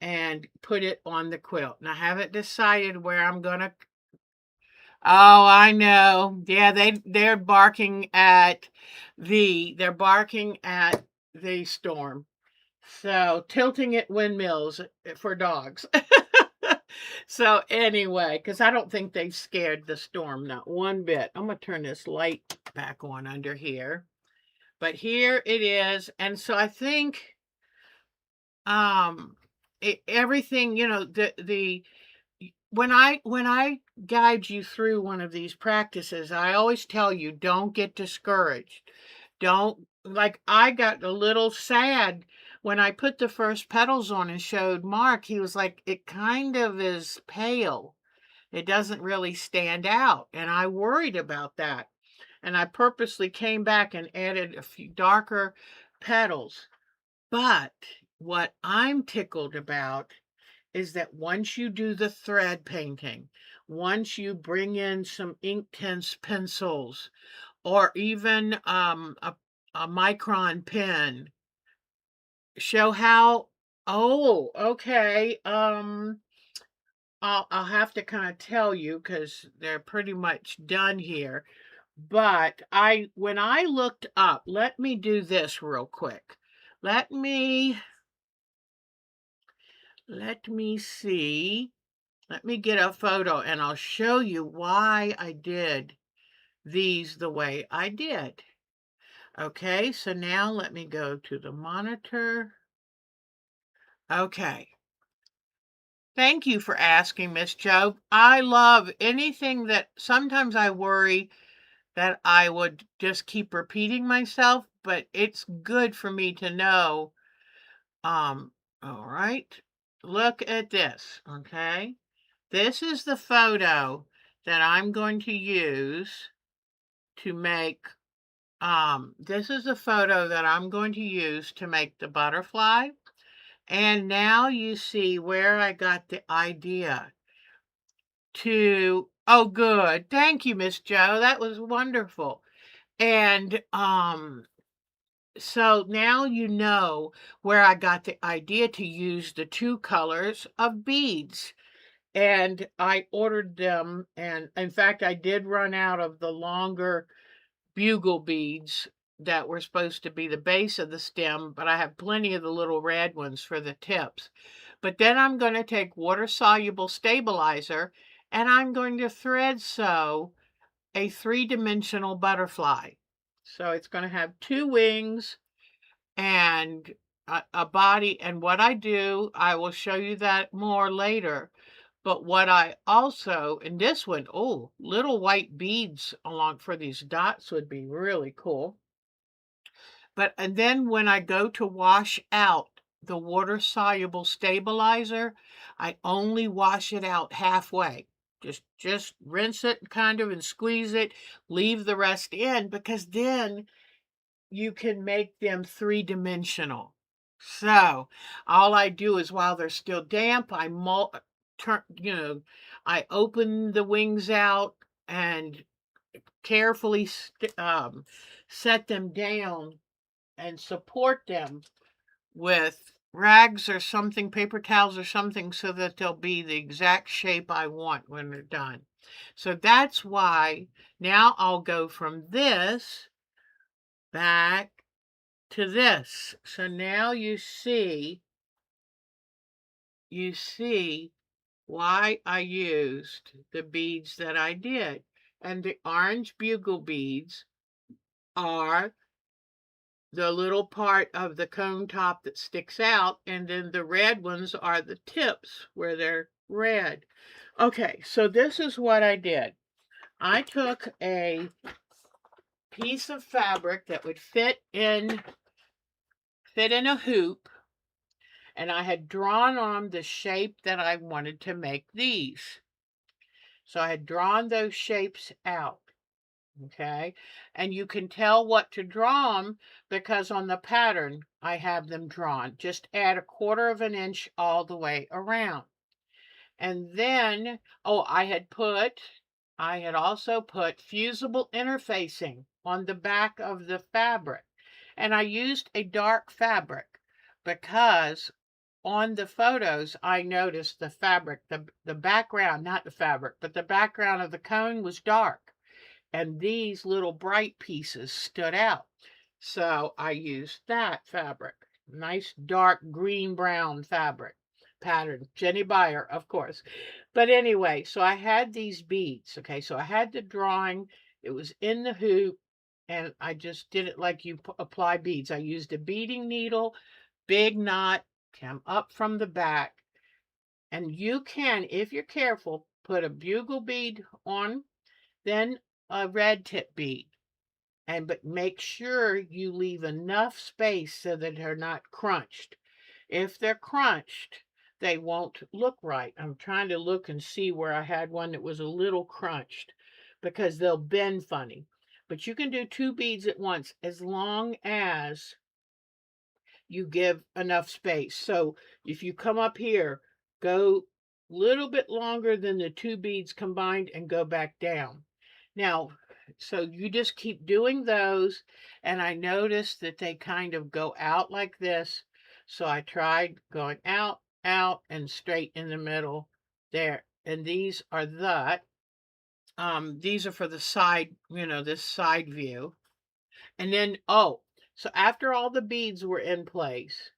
S1: and put it on the quilt. And I haven't decided where I'm going to. Oh, I know. Yeah, they're barking at the storm. So tilting at windmills for dogs. So anyway, because I don't think they've scared the storm, not one bit. I'm going to turn this light back on under here. But here it is. And so I think everything, the when I guide you through one of these practices, I always tell you, don't get discouraged. Don't, like, I got a little sad when I put the first petals on and showed Mark. He was like, it kind of is pale. It doesn't really stand out. And I worried about that. And I purposely came back and added a few darker petals. But what I'm tickled about is that once you do the thread painting, once you bring in some Inktense pencils, or even a micron pen, show how. Oh, okay. I'll have to kind of tell you because they're pretty much done here. But when I looked up, let me do this real quick. Let me see. Let me get a photo and I'll show you why I did these the way I did. Okay, so now let me go to the monitor. Okay. Thank you for asking, Miss Joe. I love anything that sometimes I worry that I would just keep repeating myself, but it's good for me to know. All right. Look at this, okay? This is the photo that I'm going to use to make, this is the photo that I'm going to use to make the butterfly. And now you see where I got the idea to, oh, good. Thank you, Miss Joe. That was wonderful. And, so now you know where I got the idea to use the 2 colors of beads. And I ordered them, and in fact, I did run out of the longer bugle beads that were supposed to be the base of the stem, but I have plenty of the little red ones for the tips. But then I'm going to take water-soluble stabilizer, and I'm going to thread sew a 3-dimensional butterfly. So it's going to have 2 wings and a body. And what I do, I will show you that more later. But what I also, in this one, oh, little white beads along for these dots would be really cool. But, and then when I go to wash out the water-soluble stabilizer, I only wash it out halfway. Just rinse it kind of and squeeze it, leave the rest in, because then you can make them 3-dimensional. So all I do is while they're still damp, I I open the wings out and carefully set them down and support them with rags or something, paper towels or something, so that they'll be the exact shape I want when they're done. So that's why now I'll go from this back to this. So now you see why I used the beads that I did. And the orange bugle beads are the little part of the cone top that sticks out, and then the red ones are the tips where they're red. Okay, so this is what I did. I took a piece of fabric that would fit in a hoop, and I had drawn on the shape that I wanted to make these. So I had drawn those shapes out. Okay, and you can tell what to draw them because on the pattern I have them drawn. Just add 1/4 of an inch all the way around. And then, oh, I had also put fusible interfacing on the back of the fabric. And I used a dark fabric because on the photos, I noticed the fabric, the background, not the fabric, but the background of the cone was dark. And these little bright pieces stood out. So I used that fabric. Nice dark green brown fabric pattern. Jenny Beyer, of course. But anyway, so I had these beads. Okay, so I had the drawing. It was in the hoop, and I just did it like you apply beads. I used a beading needle, big knot, came up from the back. And you can, if you're careful, put a bugle bead on, then a red tip bead. But make sure you leave enough space so that they're not crunched. If they're crunched, they won't look right. I'm trying to look and see where I had one that was a little crunched because they'll bend funny. But you can do 2 beads at once as long as you give enough space. So if you come up here, go a little bit longer than the 2 beads combined and go back down. Now, so you just keep doing those, and I noticed that they kind of go out like this. So I tried going out, out, and straight in the middle there. And these are these are for the side, this side view. And then, oh, so after all the beads were in place,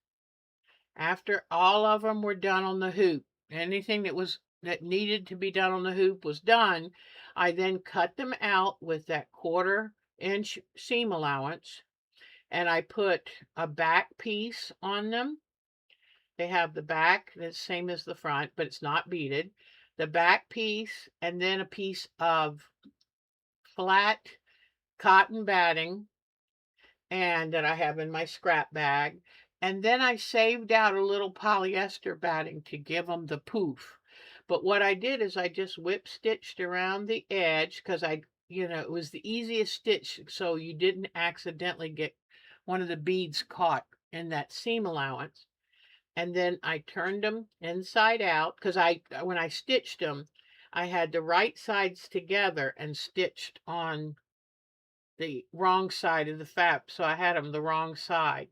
S1: after all of them were done on the hoop, anything that needed to be done on the hoop was done, I then cut them out with that 1/4 inch seam allowance, and I put a back piece on them. They have the back that's same as the front, but it's not beaded. The back piece, and then a piece of flat cotton batting, and that I have in my scrap bag. And then I saved out a little polyester batting to give them the poof. But what I did is I just whip stitched around the edge because it was the easiest stitch so you didn't accidentally get one of the beads caught in that seam allowance. And then I turned them inside out because when I stitched them, I had the right sides together and stitched on the wrong side of the fab, so I had them the wrong side.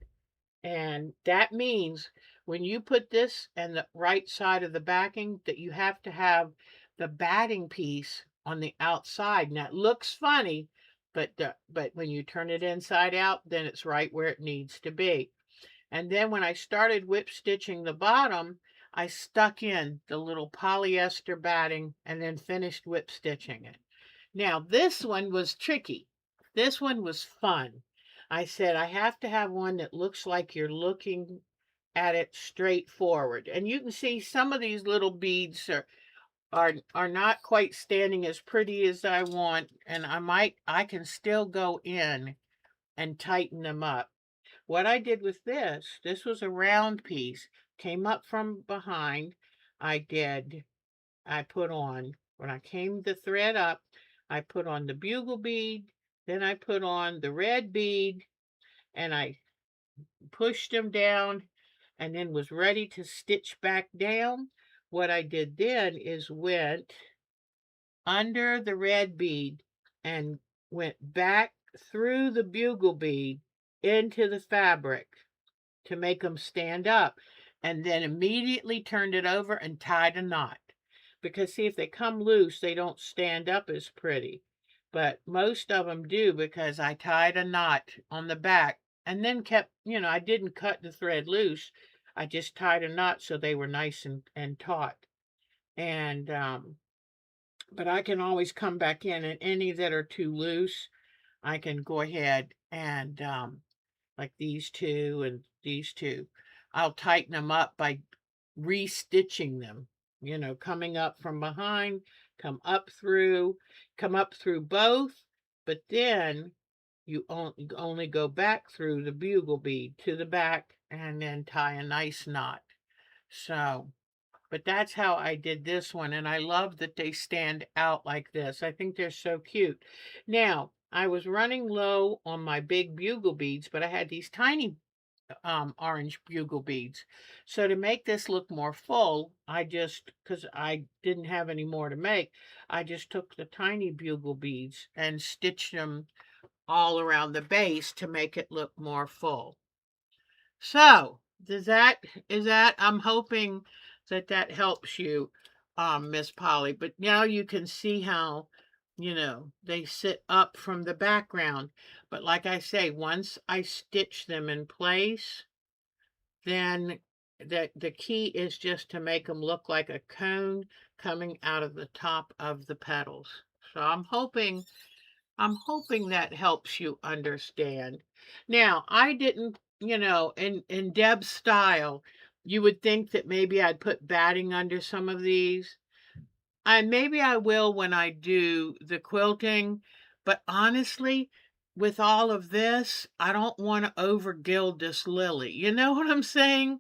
S1: And that means when you put this and the right side of the backing, that you have to have the batting piece on the outside. Now it looks funny, but when you turn it inside out, then it's right where it needs to be. And then when I started whip stitching the bottom, I stuck in the little polyester batting and then finished whip stitching it. Now this one was tricky. This one was fun. I said, I have to have one that looks like you're looking at it straight forward. And you can see some of these little beads are not quite standing as pretty as I want. And I can still go in and tighten them up. What I did with this was a round piece, came up from behind. I put on, when I came the thread up, I put on the bugle bead, then I put on the red bead, and I pushed them down and then was ready to stitch back down. What I did then is went under the red bead and went back through the bugle bead into the fabric to make them stand up, and then immediately turned it over and tied a knot. Because see, if they come loose, they don't stand up as pretty. But most of them do because I tied a knot on the back and then kept, I didn't cut the thread loose. I just tied a knot so they were nice and taut. And, but I can always come back in, and any that are too loose, I can go ahead and, like these two and these two, I'll tighten them up by restitching them, coming up from behind, come up through, both, but then you only go back through the bugle bead to the back and then tie a nice knot. So, But that's how I did this one, and I love that they stand out like this. I think they're so cute. Now, I was running low on my big bugle beads, but I had these tiny orange bugle beads. So to make this look more full, because I didn't have any more to make, I just took the tiny bugle beads and stitched them all around the base to make it look more full. So, I'm hoping that that helps you, Miss Polly. But now you can see how, they sit up from the background. But like I say, once I stitch them in place, then the key is just to make them look like a cone coming out of the top of the petals. So I'm hoping that helps you understand. Now, I didn't, in Deb's style, you would think that maybe I'd put batting under some of these. Maybe I will when I do the quilting, but honestly, with all of this, I don't want to over gild this lily. You know what I'm saying?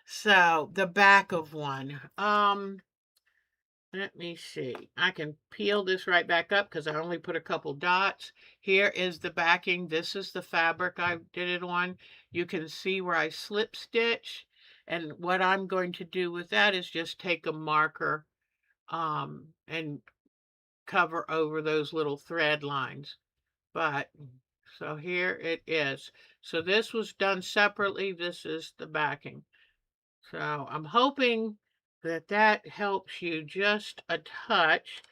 S1: So, the back of one. Let me see. I can peel this right back up because I only put a couple dots. Here is the backing. This is the fabric I did it on. You can see where I slip stitch. And what I'm going to do with that is just take a marker and cover over those little thread lines. But, so here it is. So this was done separately. This is the backing. So I'm hoping that that helps you just a touch.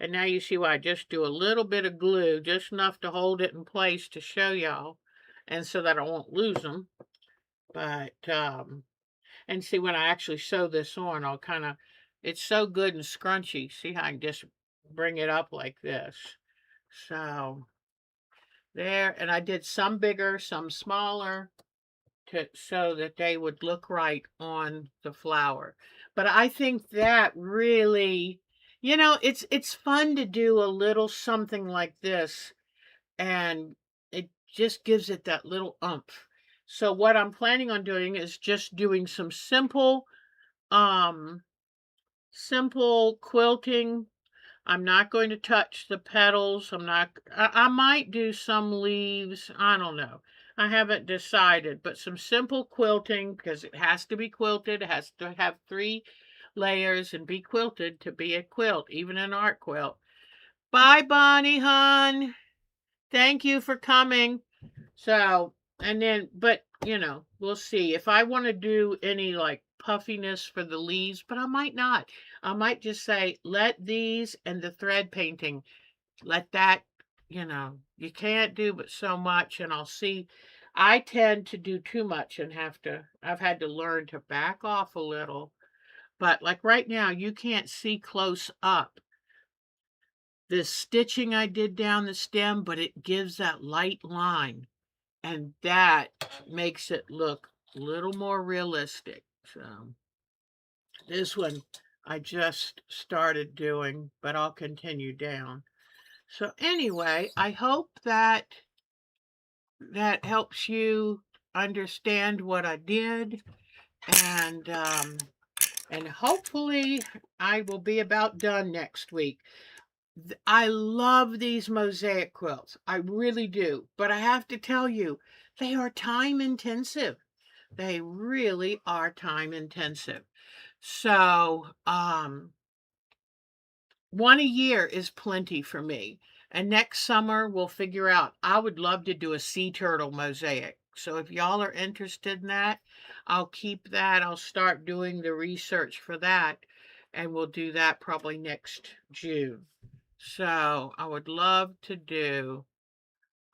S1: And now you see why I just do a little bit of glue, just enough to hold it in place to show y'all, and so that I won't lose them. But, and see when I actually sew this on, I'll kind of, it's so good and scrunchy. See how I can just bring it up like this. So there, and I did some bigger, some smaller, so that they would look right on the flower. But I think that really, it's fun to do a little something like this, and it just gives it that little oomph. So what I'm planning on doing is just doing some um simple quilting. I'm not going to touch the petals. I might do some leaves. I don't know. I haven't decided, but some simple quilting because it has to be quilted. It has to have 3 layers and be quilted to be a quilt, even an art quilt. Bye, Bonnie, hon. Thank you for coming. So, and then, but, we'll see. If I want to do any like puffiness for the leaves, but I might not. I might just say, let these and the thread painting, let that, you can't do but so much. And I'll see. I tend to do too much and I've had to learn to back off a little. But like right now, you can't see close up the stitching I did down the stem, but it gives that light line. And that makes it look a little more realistic. So this one I just started doing, but I'll continue down. So anyway, I hope that that helps you understand what I did, and hopefully I will be about done next week. I love these mosaic quilts. I really do. But I have to tell you, they are time intensive. They really are time intensive. So, one a year is plenty for me. And next summer we'll figure out. I would love to do a sea turtle mosaic. So if y'all are interested in that, I'll keep that. I'll start doing the research for that. And we'll do that probably next June. So I would love to do.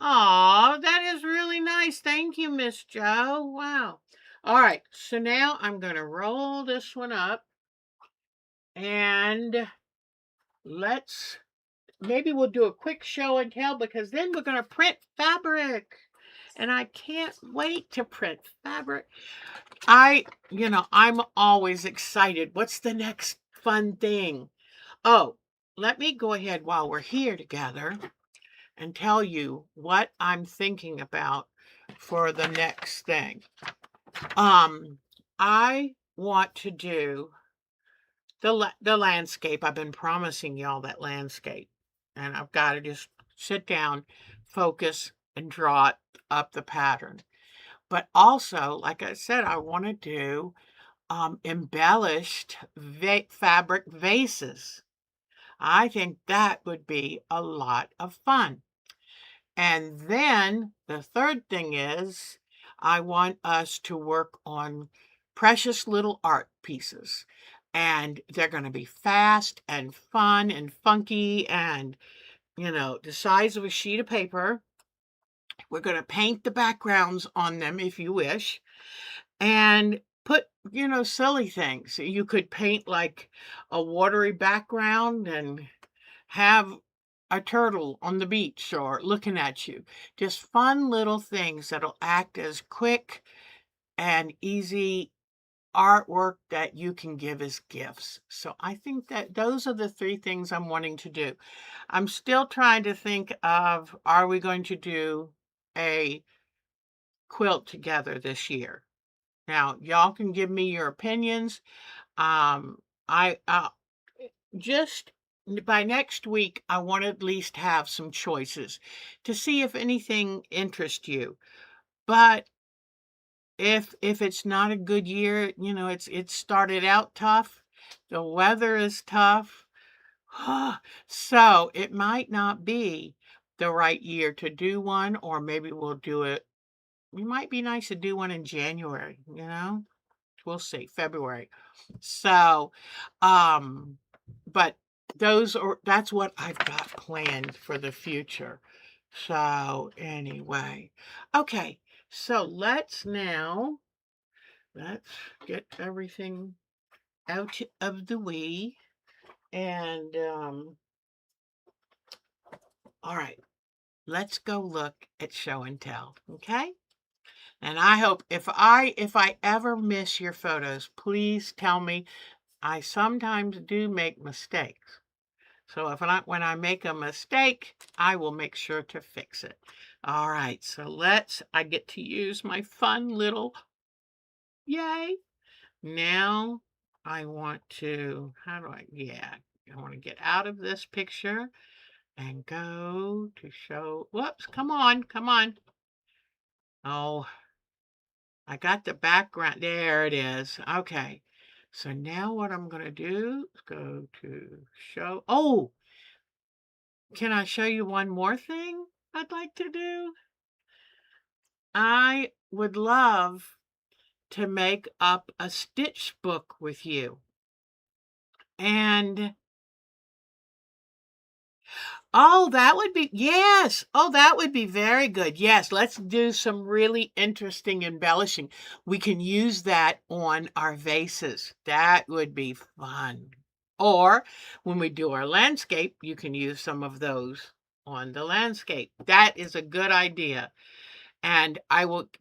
S1: Oh, that is really nice. Thank you, Miss Joe. Wow. All right. So now I'm going to roll this one up and maybe we'll do a quick show and tell because then we're going to print fabric. And I can't wait to print fabric. I'm always excited. What's the next fun thing? Oh, let me go ahead while we're here together and tell you what I'm thinking about for the next thing. I want to do the landscape. I've been promising y'all that landscape, and I've got to just sit down, focus, and draw it up the pattern. But also, like I said, I want to do embellished fabric vases. I think that would be a lot of fun. And then the third thing is I want us to work on precious little art pieces. And they're going to be fast and fun and funky and, the size of a sheet of paper. We're going to paint the backgrounds on them if you wish and put, silly things. You could paint like a watery background and have a turtle on the beach or looking at you. Just fun little things that'll act as quick and easy artwork that you can give as gifts. So I think that those are the three things I'm wanting to do. I'm still trying to think of, are we going to do a quilt together this year? Now, y'all can give me your opinions. I just by next week, I want to at least have some choices to see if anything interests you. But if it's not a good year, it started out tough. The weather is tough. So it might not be the right year to do one, or maybe we'll do it. It might be nice to do one in January, We'll see, February. So, but that's what I've got planned for the future. So anyway, okay, so let's get everything out of the way. And all right, let's go look at show and tell, okay? And I hope if I ever miss your photos, please tell me. I sometimes do make mistakes. So when I make a mistake, I will make sure to fix it. All right, so I get to use my fun little, yay. Now I want to, I want to get out of this picture and go to show, whoops, come on. Oh, I got the background. There it is. Okay. So now what I'm going to do is go to show. Oh, can I show you one more thing I'd like to do? I would love to make up a stitch book with you. And oh, that would be, yes. Oh, that would be very good. Yes, let's do some really interesting embellishing. We can use that on our vases. That would be fun. Or when we do our landscape, you can use some of those on the landscape. That is a good idea. And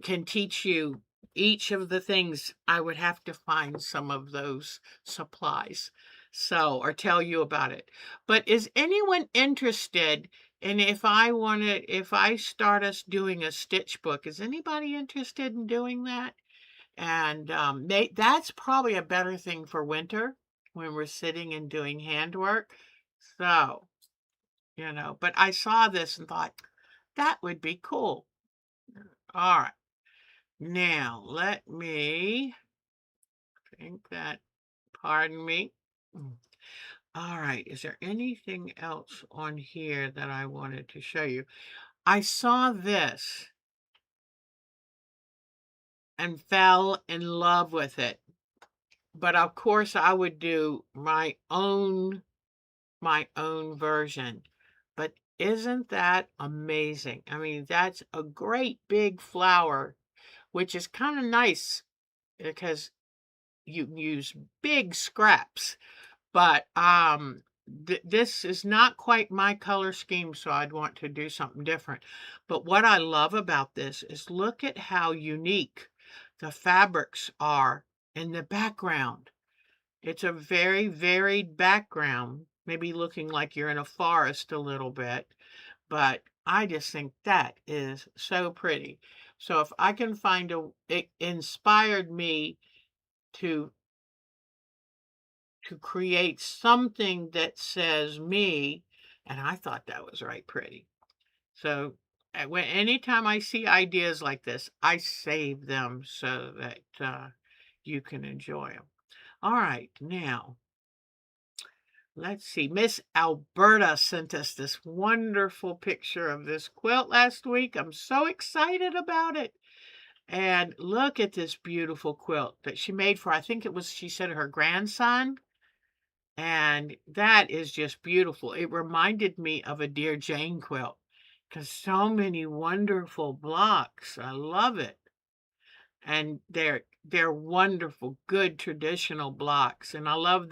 S1: can teach you each of the things. I would have to find some of those supplies. So, or tell you about it. But is anyone interested in if I start us doing a stitch book, is anybody interested in doing that? And that's probably a better thing for winter when we're sitting and doing handwork. So, but I saw this and thought that would be cool. All right. Now, let me think that, pardon me. All right, is there anything else on here that I wanted to show you? I saw this and fell in love with it. But of course, I would do my own version. But isn't that amazing? I mean, that's a great big flower, which is kind of nice because you use big scraps. But this is not quite my color scheme, so I'd want to do something different. But what I love about this is look at how unique the fabrics are in the background. It's a very varied background, maybe looking like you're in a forest a little bit, but I just think that is so pretty. So if I can find it inspired me to to create something that says me, and I thought that was right pretty. So anytime I see ideas like this, I save them so that you can enjoy them. All right, now let's see. Miss Alberta sent us this wonderful picture of this quilt last week. I'm so excited about it. And look at this beautiful quilt that she made for, I think it was, she said, her grandson. And that is just beautiful. It reminded me of a Dear Jane quilt because so many wonderful blocks. I love it. And they're wonderful, good traditional blocks. And I love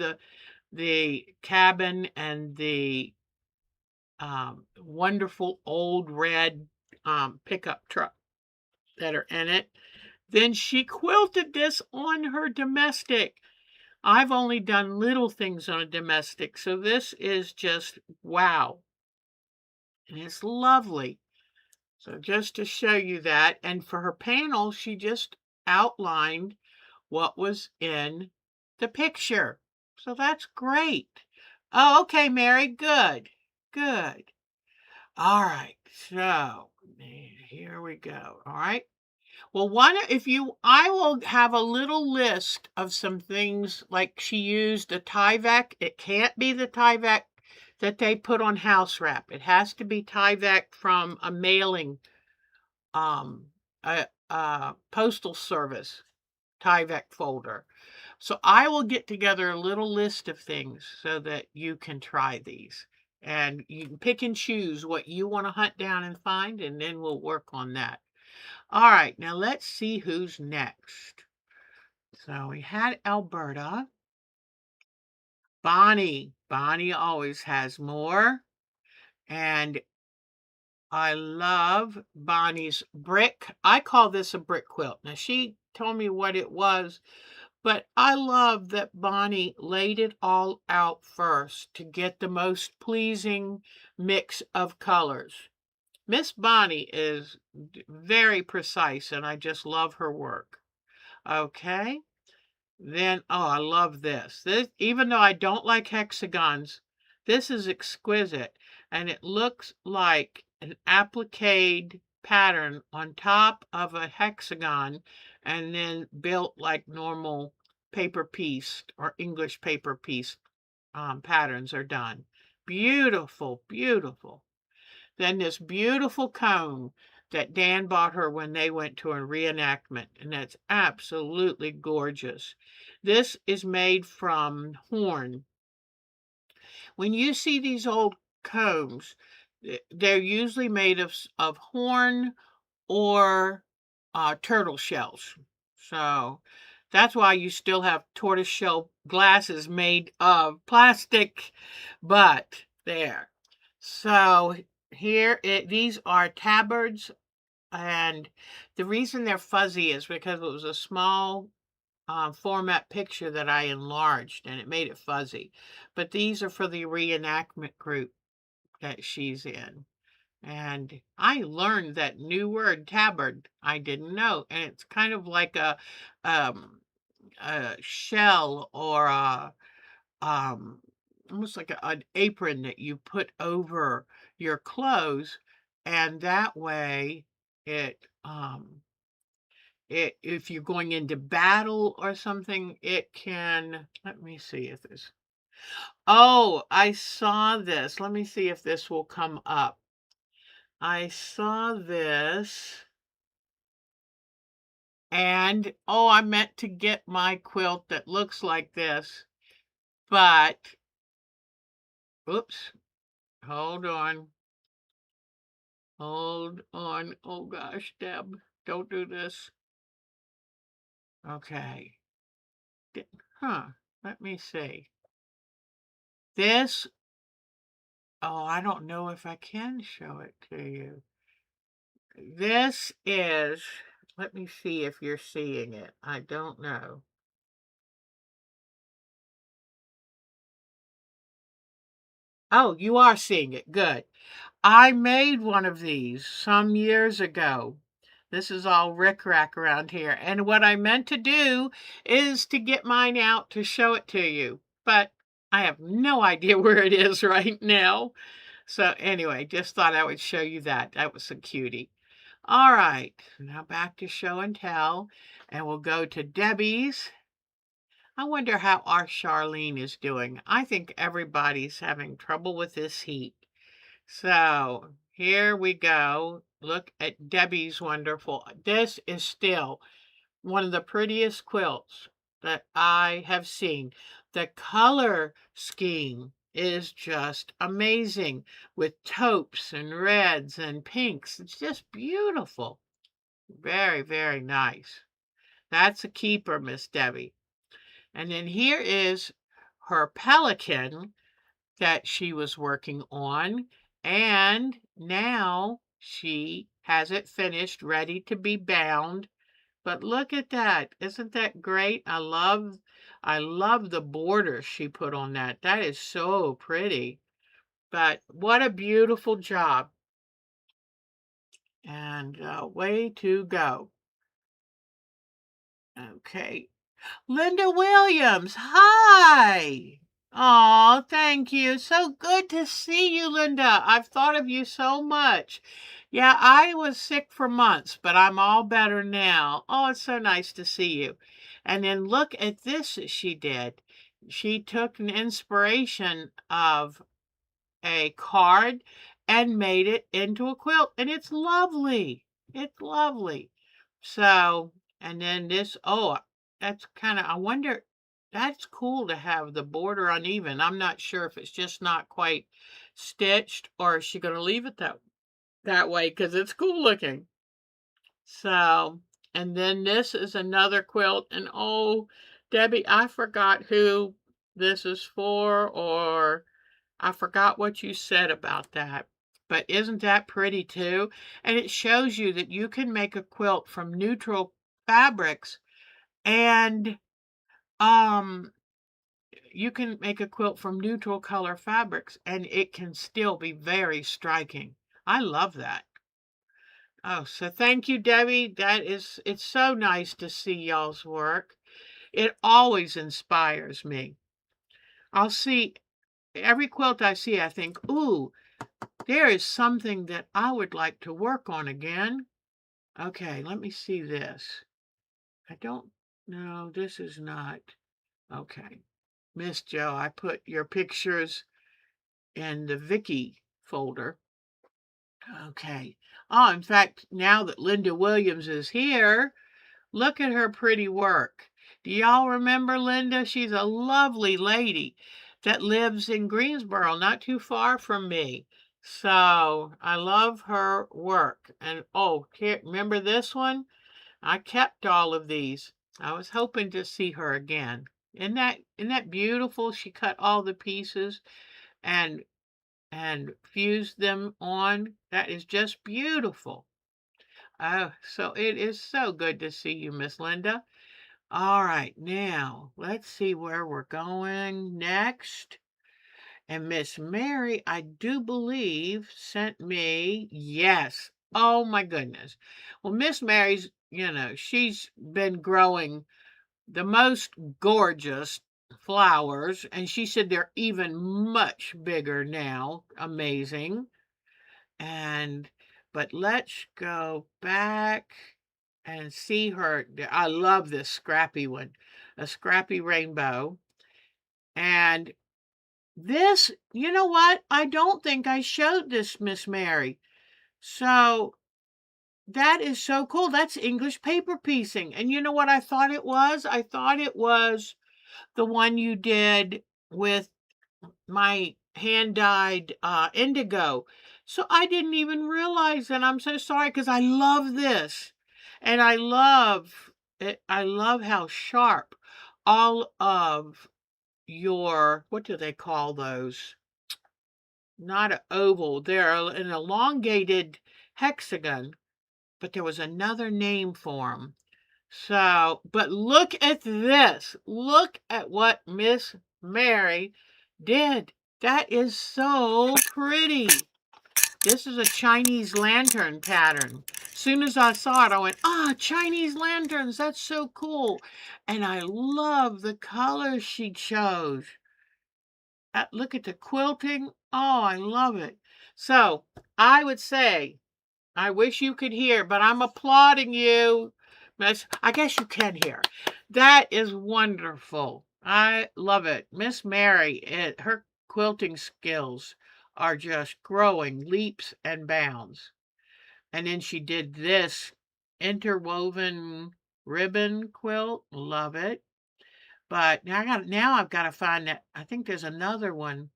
S1: the cabin and the wonderful old red pickup truck that are in it. Then she quilted this on her domestic. I've only done little things on a domestic, so this is just wow. And it's lovely. So just to show you that, and for her panel, she just outlined what was in the picture. So that's great. Oh, okay, Mary, good, good. All right, so here we go. All right. Well, I will have a little list of some things like she used a Tyvek. It can't be the Tyvek that they put on house wrap. It has to be Tyvek from a mailing, a postal service Tyvek folder. So I will get together a little list of things so that you can try these. And you can pick and choose what you want to hunt down and find, and then we'll work on that. All right, now let's see who's next. So we had Alberta. Bonnie. Bonnie always has more. And I love Bonnie's brick. I call this a brick quilt. Now, she told me what it was, but I love that Bonnie laid it all out first to get the most pleasing mix of colors. Miss Bonnie is very precise, and I just love her work. Okay. Then, oh, I love this. Even though I don't like hexagons, this is exquisite. And it looks like an applique pattern on top of a hexagon and then built like normal paper piece or English paper piece patterns are done. Beautiful, beautiful. Then this beautiful cone that Dan bought her when they went to a reenactment, and that's absolutely gorgeous. This is made from horn. When you see these old combs, they're usually made of horn or turtle shells. So that's why you still have tortoise shell glasses made of plastic, but there. So these are tabards, and the reason they're fuzzy is because it was a small format picture that I enlarged and it made it fuzzy. But these are for the reenactment group that she's in. And I learned that new word, tabard. I didn't know. And it's kind of like a shell or um, almost like an apron that you put over your clothes. And that way if you're going into battle or something, it can, let me see if this, oh, I saw this. Let me see if this will come up. I saw this, and oh, I meant to get my quilt that looks like this, but oops, hold on. Hold on. Oh gosh, Deb, don't do this. Okay. Huh. Let me see. This, oh, I don't know if I can show it to you. This is, let me see if you're seeing it. I don't know. Oh, you are seeing it. Good. I made one of these some years ago. This is all rickrack around here. And what I meant to do is to get mine out to show it to you. but I have no idea where it is right now. So anyway, just thought I would show you that. That was a cutie. All right, now back to show and tell, and we'll go to Debbie's. I wonder how our Charlene is doing. I think everybody's having trouble with this heat. So here we go. Look at Debbie's wonderful. This is still one of the prettiest quilts that I have seen. The color scheme is just amazing with taupes and reds and pinks. It's just beautiful. Very, very nice. That's a keeper, Miss Debbie. And then here is her pelican that she was working on. And now she has it finished, ready to be bound. But look at that. Isn't that great? I love the border she put on that. That is so pretty. But what a beautiful job. And way to go. Okay. Linda Williams, hi. Oh, thank you. So good to see you, Linda. I've thought of you so much. Yeah, I was sick for months, but I'm all better now. Oh, it's so nice to see you. And then look at this that she did. She took an inspiration of a card and made it into a quilt, and it's lovely. It's lovely. So, and then this, oh, that's kind of, I wonder, that's cool to have the border uneven. I'm not sure if it's just not quite stitched or is she going to leave it that way because it's cool looking. So, and then this is another quilt, and oh, Debbie, I forgot who this is for, or I forgot what you said about that. But isn't that pretty too? And it shows you that you can make a quilt from neutral fabrics, and you can make a quilt from neutral color fabrics and it can still be very striking. I love that. Oh, so thank you, Debbie. It's so nice to see y'all's work. It always inspires me. I'll see every quilt I see, I think, ooh, there is something that I would like to work on again. Okay, let me see this. I don't know, this is not. Okay. Miss Joe, I put your pictures in the Vicky folder. Okay. Oh, in fact, now that Linda Williams is here, look at her pretty work. Do y'all remember Linda? She's a lovely lady that lives in Greensboro, not too far from me. So I love her work. And oh, remember this one? I kept all of these. I was hoping to see her again. Isn't that beautiful? She cut all the pieces and fused them on. That is just beautiful. Oh, so it is so good to see you, Miss Linda. All right, now let's see where we're going next. And Miss Mary, I do believe, sent me, yes. Oh my goodness. Well, Miss Mary's, she's been growing the most gorgeous flowers, and she said they're even much bigger now. Amazing. And but let's go back and see her. I love this scrappy one, a scrappy rainbow. And this, you know what? I don't think I showed this, Miss Mary. So that is so cool. That's English paper piecing. And you know what I thought it was? I thought it was the one you did with my hand-dyed indigo. So I didn't even realize that. I'm so sorry because I love this. And I love it. I love how sharp all of your, what do they call those? Not an oval. They're an elongated hexagon, but there was another name for them. So, but look at this. Look at what Miss Mary did. That is so pretty. This is a Chinese lantern pattern. As soon as I saw it, I went, Chinese lanterns. That's so cool. And I love the colors she chose. look at the quilting. Oh, I love it. So I would say, I wish you could hear, but I'm applauding you. Miss, I guess you can hear. That is wonderful. I love it. Miss Mary, her quilting skills are just growing leaps and bounds. And then she did this interwoven ribbon quilt. Love it. But now I've got to find that. I think there's another one.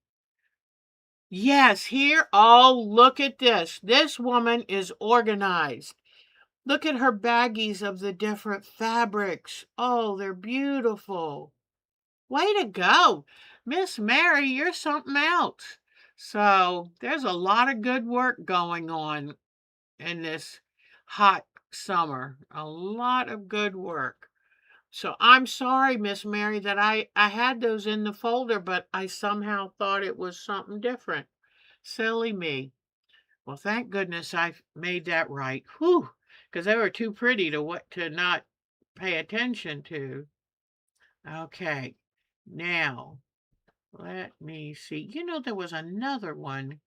S1: Yes, here. Oh, look at this. This woman is organized. Look at her baggies of the different fabrics. Oh, they're beautiful. Way to go. Miss Mary, you're something else. So there's a lot of good work going on in this hot summer. A lot of good work. So I'm sorry, Miss Mary, that I had those in the folder, but I somehow thought it was something different. Silly me. Well, thank goodness I made that right. Whew, because they were too pretty to not pay attention to. Okay, now let me see. There was another one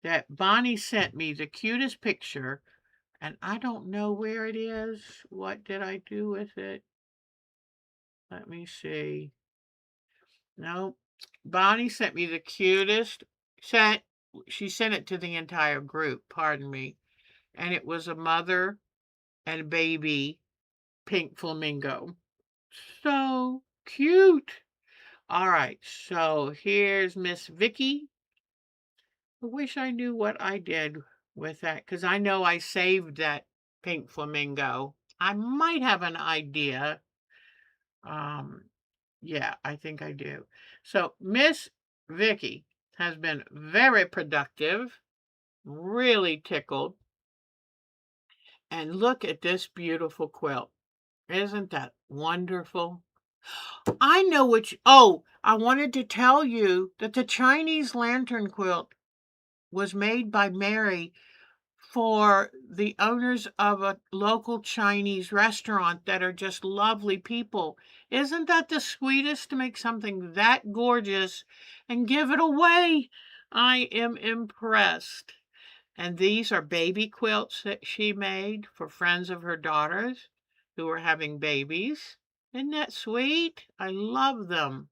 S1: that Bonnie sent me, the cutest picture, and I don't know where it is. What did I do with it? Let me see. No, Bonnie sent me the cutest. She sent it to the entire group. Pardon me, and it was a mother and a baby pink flamingo. So cute. All right, so here's Miss Vicky. I wish I knew what I did with that because I know I saved that pink flamingo. I might have an idea. Um, yeah, I think I do. So Miss Vicky has been very productive, really tickled. And look at this beautiful quilt. Isn't that wonderful? I know which. Oh, I wanted to tell you that the Chinese lantern quilt was made by Mary for the owners of a local Chinese restaurant that are just lovely people. Isn't that the sweetest to make something that gorgeous and give it away? I am impressed. And these are baby quilts that she made for friends of her daughters who were having babies. Isn't that sweet? I love them.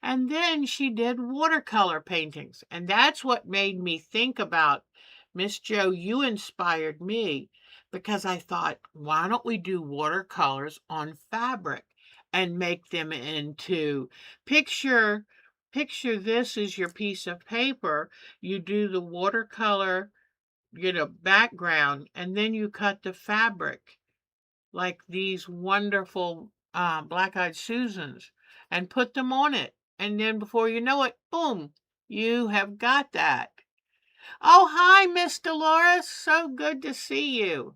S1: And then she did watercolor paintings. And that's what made me think about Miss Joe, you inspired me because I thought, why don't we do watercolors on fabric and make them into picture picture this is your piece of paper. You do the watercolor, background, and then you cut the fabric like these wonderful black-eyed Susans and put them on it. And then before you know it, boom, you have got that. Oh, hi, Miss Dolores. So good to see you.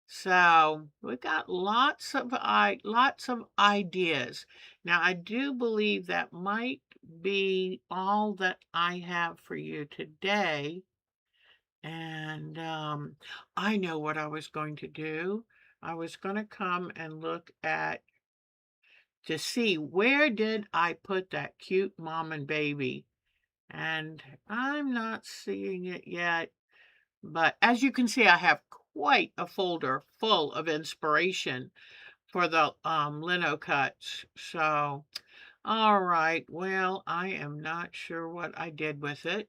S1: So we got lots of ideas. Now I do believe that might be all that I have for you today. And I know what I was going to do. I was going to come and look to see where did I put that cute mom and baby. And I'm not seeing it yet. But as you can see, I have quite a folder full of inspiration for the lino cuts. So, all right. Well, I am not sure what I did with it.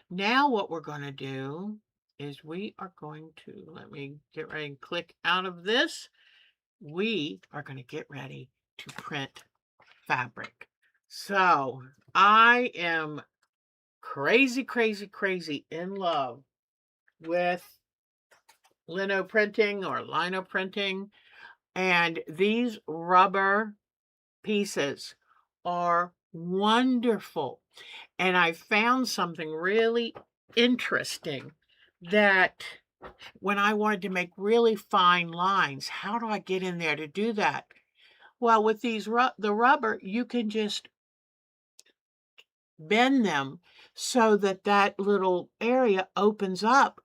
S1: Now what we're going to do is we are going to, let me get ready and click out of this. We are going to get ready to print fabric. So I am crazy, crazy, crazy in love with lino printing or lino printing. And these rubber pieces are wonderful. And I found something really interesting that when I wanted to make really fine lines, how do I get in there to do that? Well, with the rubber, you can just bend them so that that little area opens up,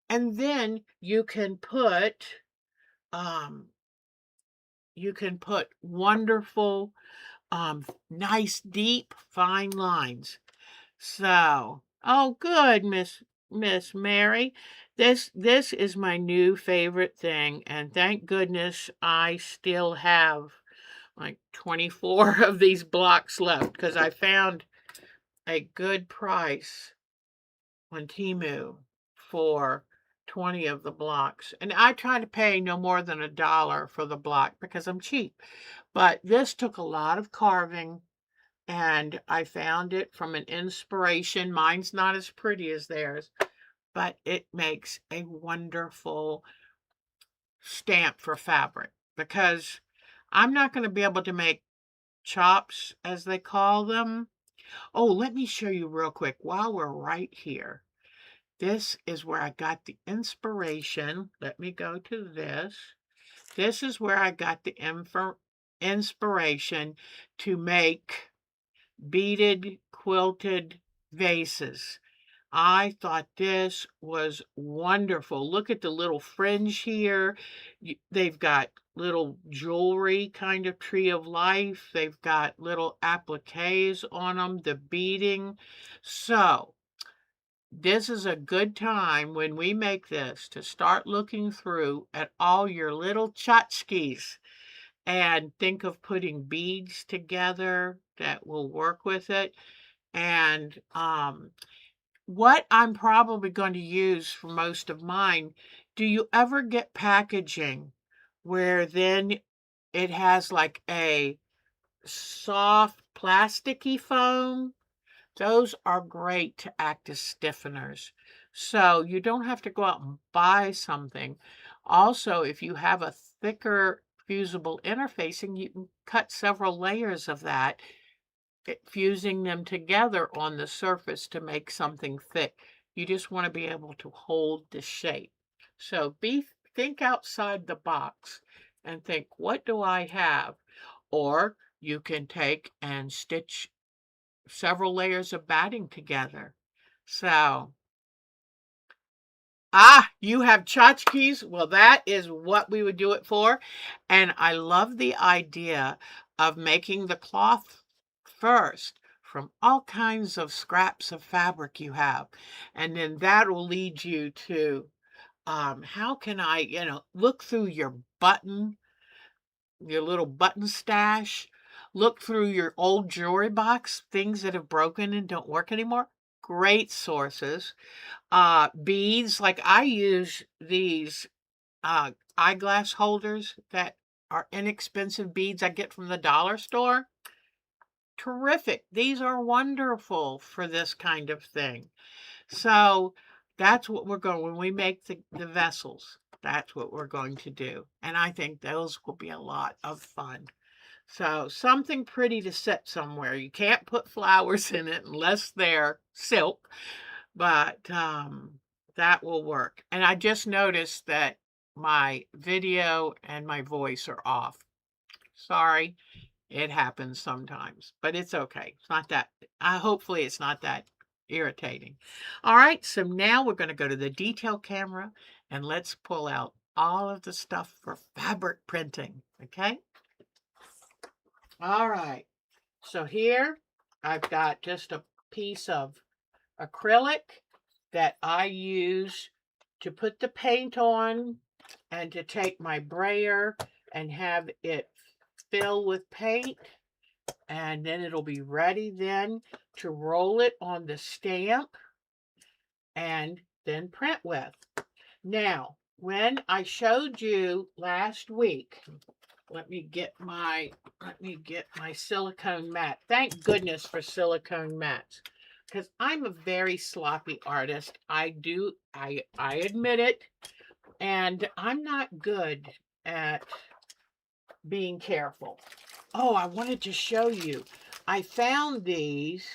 S1: and then um, you can put wonderful, nice, deep, fine lines. So, oh, good, Miss Mary. This is my new favorite thing, and thank goodness I still have like 24 of these blocks left because I found a good price on Temu for 20 of the blocks. And I try to pay no more than $1 for the block because I'm cheap. But this took a lot of carving, and I found it from an inspiration. Mine's not as pretty as theirs, but it makes a wonderful stamp for fabric because I'm not going to be able to make chops, as they call them. Oh, let me show you real quick while we're right here. This is where I got the inspiration. Let me go to this. This is where I got the inspiration to make beaded quilted vases. I thought this was wonderful. Look at the little fringe here. They've got little jewelry, kind of tree of life. They've got little appliques on them, the beading. So this is a good time when we make this to start looking through at all your little tchotchkes and think of putting beads together that will work with it. And what I'm probably going to use for most of mine, do you ever get packaging where then it has like a soft plasticky foam? Those are great to act as stiffeners. So you don't have to go out and buy something. Also, if you have a thicker fusible interfacing, you can cut several layers of that, fusing them together on the surface to make something thick. You just want to be able to hold the shape. So think outside the box and think, what do I have? Or you can take and stitch several layers of batting together. So, you have tchotchkes? Well, that is what we would do it for. And I love the idea of making the cloth first from all kinds of scraps of fabric you have. And then that will lead you to how can I, look through your little button stash, look through your old jewelry box, things that have broken and don't work anymore. Great sources. Beads, like I use these eyeglass holders that are inexpensive beads I get from the dollar store. Terrific. These are wonderful for this kind of thing. So that's what we're going, when we make the vessels, that's what we're going to do. And I think those will be a lot of fun. So something pretty to set somewhere. You can't put flowers in it unless they're silk, but that will work. And I just noticed that my video and my voice are off. Sorry, it happens sometimes, but it's okay. It's not that, hopefully it's not that irritating. All right, so now we're going to go to the detail camera and let's pull out all of the stuff for fabric printing, okay? All right, so here I've got just a piece of acrylic that I use to put the paint on and to take my brayer and have it fill with paint, and then it'll be ready then to roll it on the stamp and then print with. Now, when I showed you last week, let me get my silicone mat. Thank goodness for silicone mats, because I'm a very sloppy artist. I admit it, and I'm not good at being careful. Oh, I wanted to show you. I found these.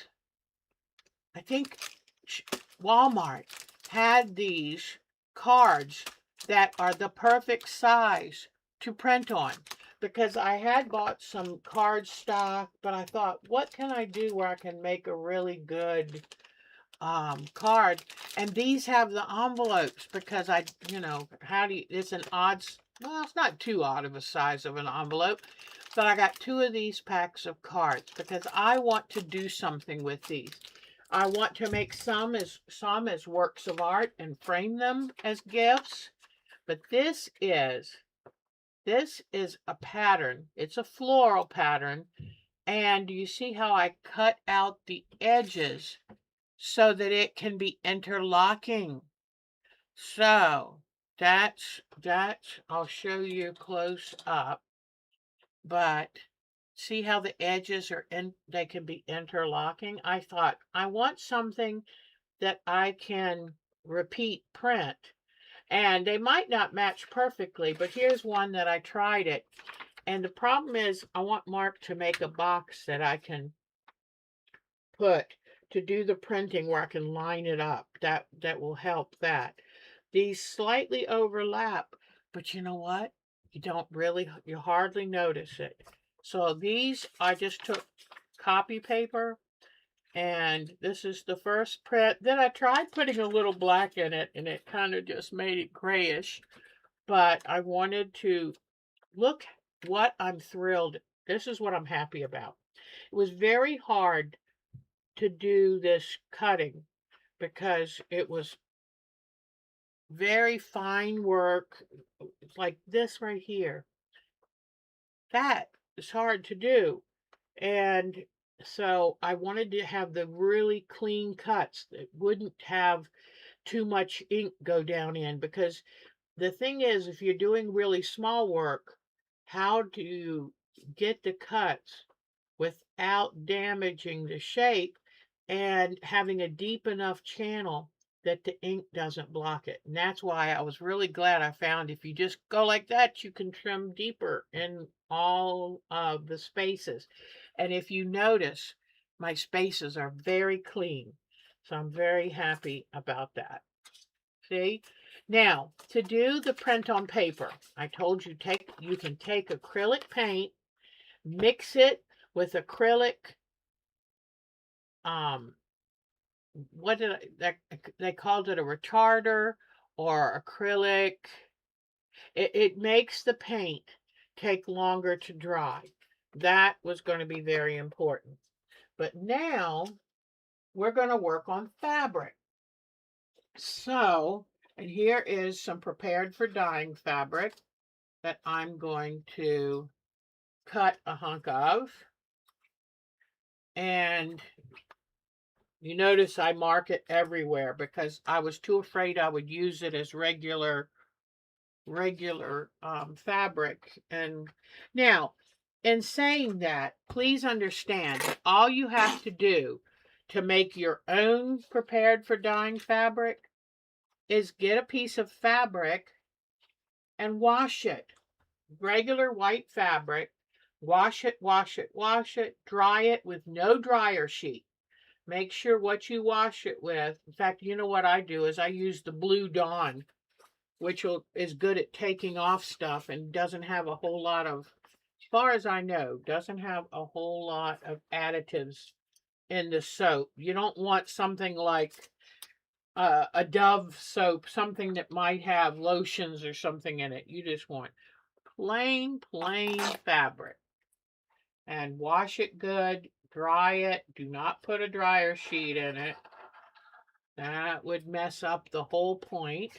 S1: I think Walmart had these cards that are the perfect size to print on, because I had bought some card stock, but I thought, what can I do where I can make a really good card? And these have the envelopes, because it's an odd, well, it's not too odd of a size of an envelope, but I got 2 of these packs of cards because I want to do something with these. I want to make some as works of art and frame them as gifts. But this is a pattern. It's a floral pattern. And you see how I cut out the edges so that it can be interlocking. So that's I'll show you close up. But see how the edges are they can be interlocking. I thought I want something that I can repeat print. And they might not match perfectly, but here's one that I tried it. And the problem is I want Mark to make a box that I can put to do the printing where I can line it up. That will help that. These slightly overlap, but you know what? You hardly notice it. So these, I just took copy paper, and this is the first print. Then I tried putting a little black in it, and it kind of just made it grayish. But I wanted to look what I'm thrilled. This is what I'm happy about. It was very hard to do this cutting because it was very fine work. Like this right here. That is hard to do. And so I wanted to have the really clean cuts that wouldn't have too much ink go down in, because the thing is, if you're doing really small work, how do you get the cuts without damaging the shape and having a deep enough channel that the ink doesn't block it? And that's why I was really glad I found if you just go like that, you can trim deeper in all of the spaces. And if you notice, my spaces are very clean. So I'm very happy about that. See? Now, to do the print on paper, I told you you can take acrylic paint, mix it with acrylic, um, what did they called it, a retarder or acrylic. It makes the paint take longer to dry. That was going to be very important. But now we're going to work on fabric. So, and here is some prepared for dyeing fabric that I'm going to cut a hunk of. And you notice I mark it everywhere because I was too afraid I would use it as regular fabric. And now, in saying that, please understand that all you have to do to make your own prepared for dyeing fabric is get a piece of fabric and wash it. Regular white fabric. Wash it, wash it, wash it. Dry it with no dryer sheet. Make sure what you wash it with. In fact, you know what I do is I use the Blue Dawn, which is good at taking off stuff and doesn't have a whole lot of, as far as I know, doesn't have a whole lot of additives in the soap. You don't want something like a Dove soap, something that might have lotions or something in it. You just want plain fabric. And wash it good, dry it. Do not put a dryer sheet in it. That would mess up the whole point.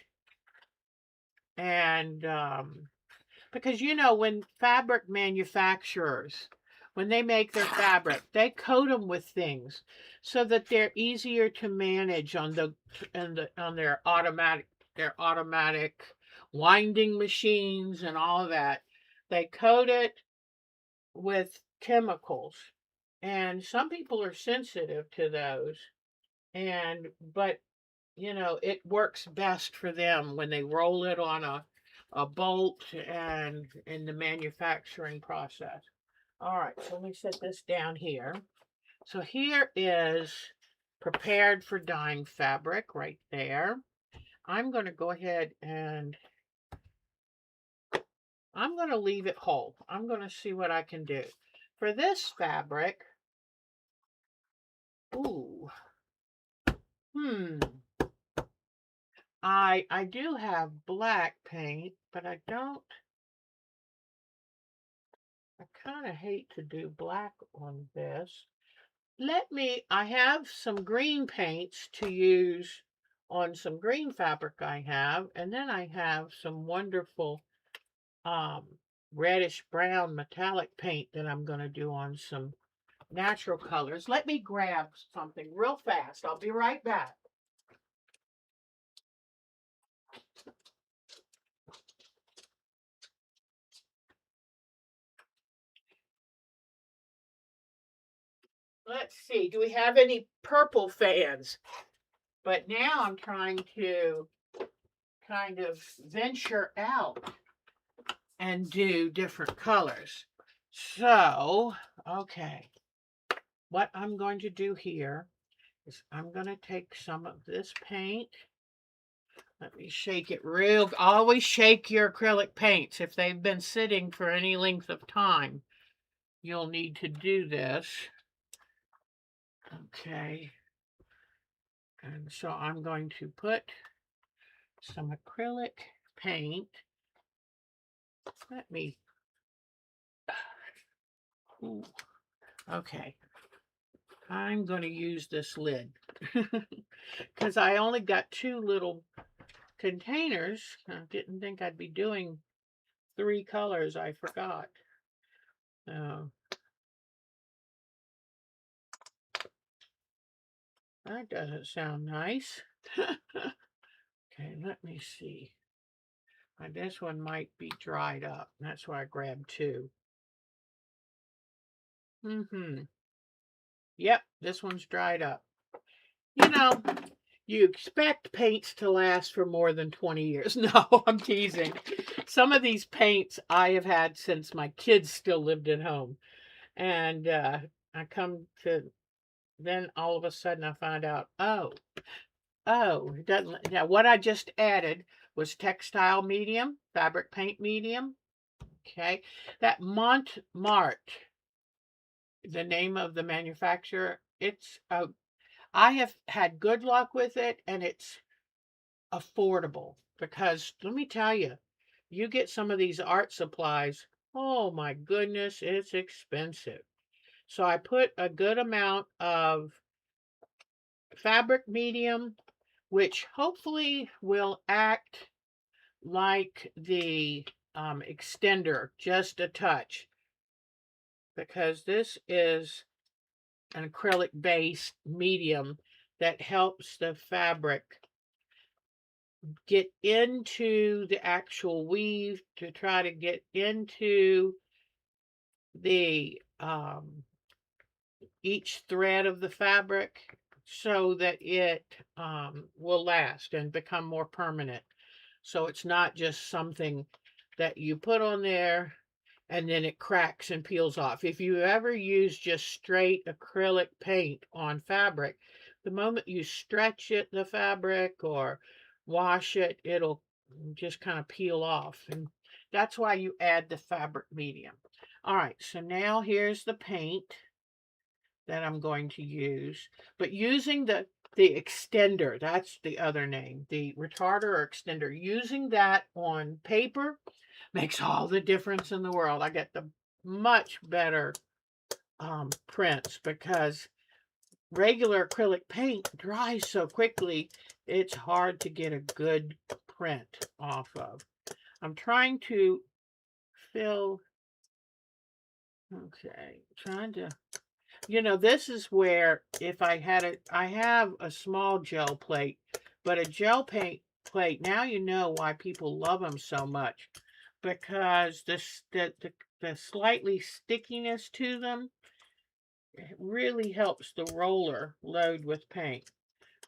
S1: And because you know, when fabric manufacturers, when they make their fabric, they coat them with things so that they're easier to manage on their automatic winding machines and all of that. They coat it with chemicals, and some people are sensitive to those. But you know, it works best for them when they roll it on a bolt and in the manufacturing process. All right, so let me set this down here. So here is prepared for dyeing fabric right there. I'm going to go ahead and I'm going to leave it whole. I'm going to see what I can do. For this fabric, ooh, I do have black paint, but I kind of hate to do black on this. I have some green paints to use on some green fabric I have, and then I have some wonderful reddish brown metallic paint that I'm going to do on some natural colors. Let me grab something real fast. I'll be right back. Let's see, do we have any purple fans? But now I'm trying to kind of venture out and do different colors. So, okay, what I'm going to do here is I'm going to take some of this paint. Let me shake it real. Always shake your acrylic paints. If they've been sitting for any length of time, you'll need to do this. Okay. And so I'm going to put some acrylic paint. Let me. Ooh, okay. I'm going to use this lid because I only got 2 little containers. I didn't think I'd be doing 3 colors. I forgot. That doesn't sound nice. Okay, let me see. This one might be dried up. That's why I grabbed 2. Yep, this one's dried up. You know, you expect paints to last for more than 20 years. No, I'm teasing. Some of these paints I have had since my kids still lived at home. And I come to, then all of a sudden I find out, oh, it doesn't. Now, what I just added was textile medium, fabric paint medium. Okay. That Montmartre, the name of the manufacturer, I have had good luck with it, and it's affordable because let me tell you, you get some of these art supplies, oh my goodness, it's expensive. So I put a good amount of fabric medium, which hopefully will act like the extender, just a touch, because this is an acrylic based medium that helps the fabric get into the actual weave, to try to get into the each thread of the fabric so that it will last and become more permanent. So it's not just something that you put on there and then it cracks and peels off. If you ever use just straight acrylic paint on fabric, the moment you stretch it, the fabric, or wash it, it'll just kind of peel off. And that's why you add the fabric medium. All right, so now here's the paint that I'm going to use, but using the extender, that's the other name, the retarder or extender, using that on paper makes all the difference in the world. I get the much better prints because regular acrylic paint dries so quickly, it's hard to get a good print off of. I'm trying to fill, okay, trying to, this is where if I have a small gel plate, but a gel paint plate, now you know why people love them so much, because the slightly stickiness to them, it really helps the roller load with paint.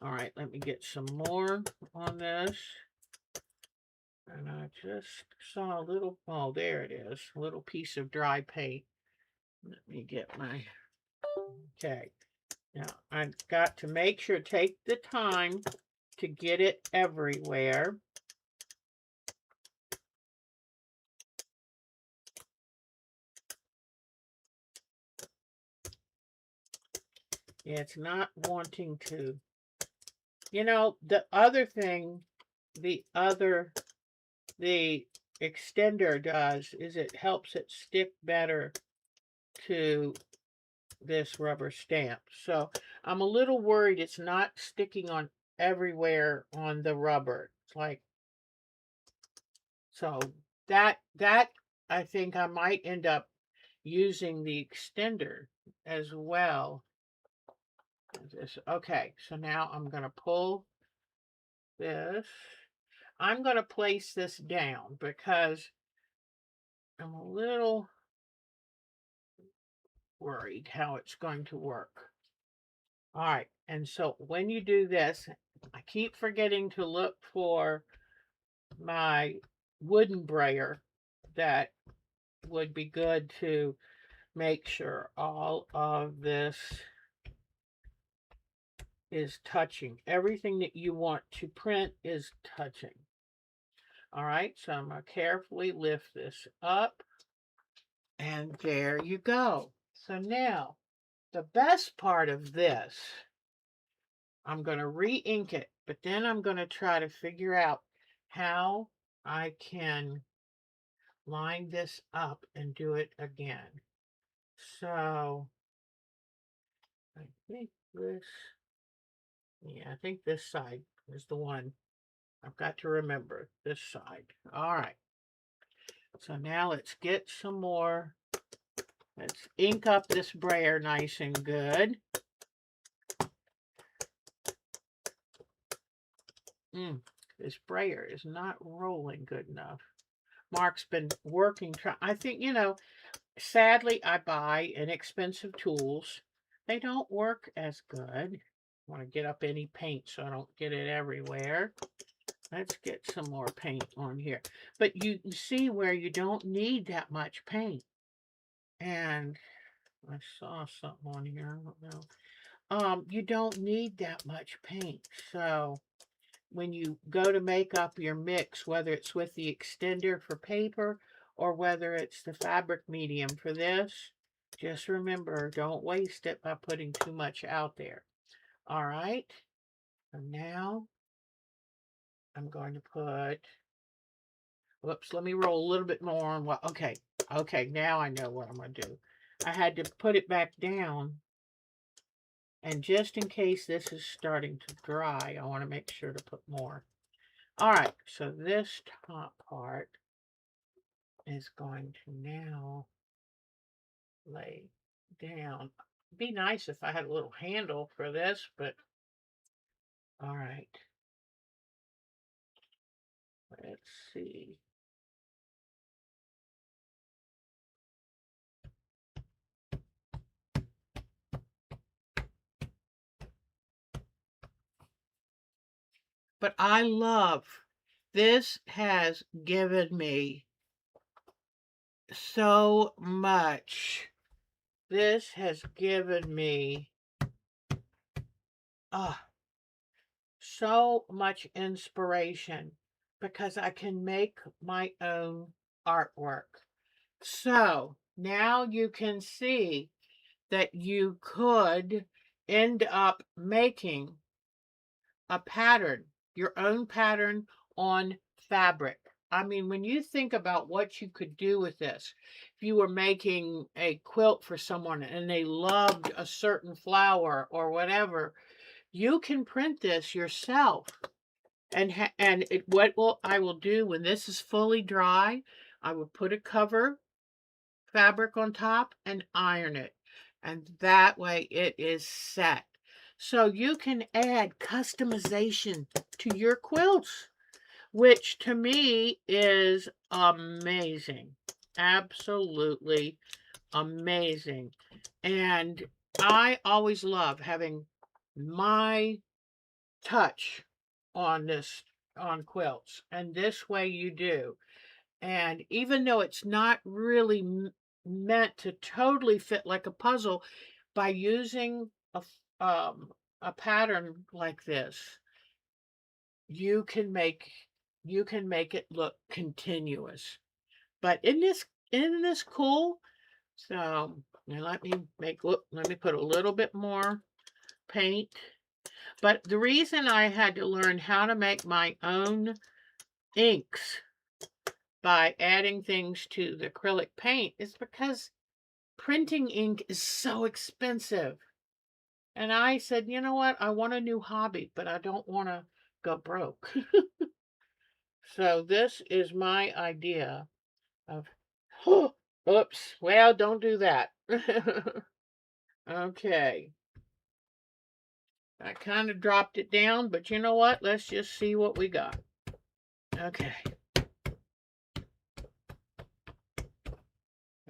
S1: All right, let me get some more on this. And I just saw a little, oh, there it is, a little piece of dry paint. Let me get my, okay. Now, I've got to make sure, take the time to get it everywhere. It's not wanting to, the other thing, the extender does is it helps it stick better to this rubber stamp. So I'm a little worried it's not sticking on everywhere on the rubber. It's like, so that I think I might end up using the extender as well. Okay, so now I'm going to pull this. I'm going to place this down because I'm a little worried how it's going to work. All right, and so when you do this, I keep forgetting to look for my wooden brayer that would be good to make sure all of this is touching. Everything that you want to print is touching. All right, so I'm going to carefully lift this up. And there you go. So now, the best part of this, I'm going to re-ink it, but then I'm going to try to figure out how I can line this up and do it again. So, I think this, yeah, I think this side is the one I've got to remember. This side. All right. So now let's get some more. Let's ink up this brayer nice and good. This brayer is not rolling good enough. Mark's been working. I think, sadly, I buy inexpensive tools. They don't work as good. I want to get up any paint so I don't get it everywhere. Let's get some more paint on here. But you see where you don't need that much paint. And I saw something on here. I don't know. You don't need that much paint. So when you go to make up your mix, whether it's with the extender for paper or whether it's the fabric medium for this, just remember, don't waste it by putting too much out there. All right. And now I'm going to put, whoops, let me roll a little bit more on what, okay, now I know what I'm going to do. I had to put it back down, and just in case this is starting to dry, I want to make sure to put more. All right, so this top part is going to now lay down. It'd be nice if I had a little handle for this, but all right. Let's see. But I love, this has given me so much. This has given me so much inspiration because I can make my own artwork. So now you can see that you could end up making a pattern, your own pattern on fabric. I mean, when you think about what you could do with this, if you were making a quilt for someone and they loved a certain flower or whatever, you can print this yourself. And I will do when this is fully dry, I will put a cover fabric on top and iron it. And that way it is set. So you can add customization to your quilts, which to me is amazing. Absolutely amazing. And I always love having my touch on quilts. And this way you do. And even though it's not really meant to totally fit like a puzzle, by using a pattern like this, you can make it look continuous. But isn't this cool? So now let me put a little bit more paint. But the reason I had to learn how to make my own inks by adding things to the acrylic paint is because printing ink is so expensive. And I said, you know what? I want a new hobby, but I don't want to go broke. So this is my idea of, oops, well, don't do that. Okay. I kind of dropped it down, but you know what? Let's just see what we got. Okay.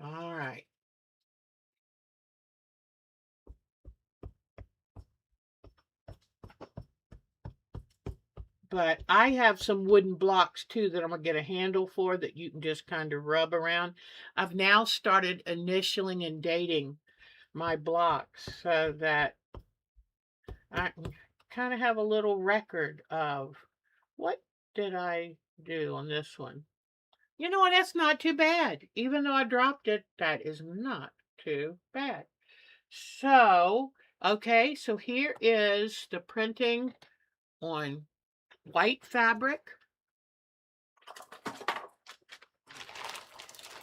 S1: All right. But I have some wooden blocks too that I'm going to get a handle for that you can just kind of rub around. I've now started initialing and dating my blocks so that I can kind of have a little record of what did I do on this one. You know what? That's not too bad. Even though I dropped it, that is not too bad. So, okay, so here is the printing on white fabric.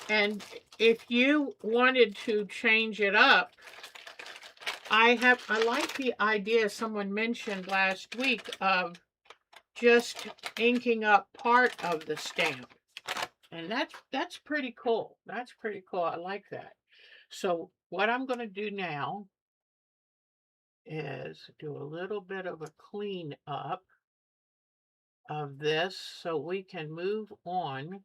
S1: And if you wanted to change it up, I like the idea someone mentioned last week of just inking up part of the stamp. And that's pretty cool. That's pretty cool. I like that. So what I'm going to do now is do a little bit of a clean up of this so we can move on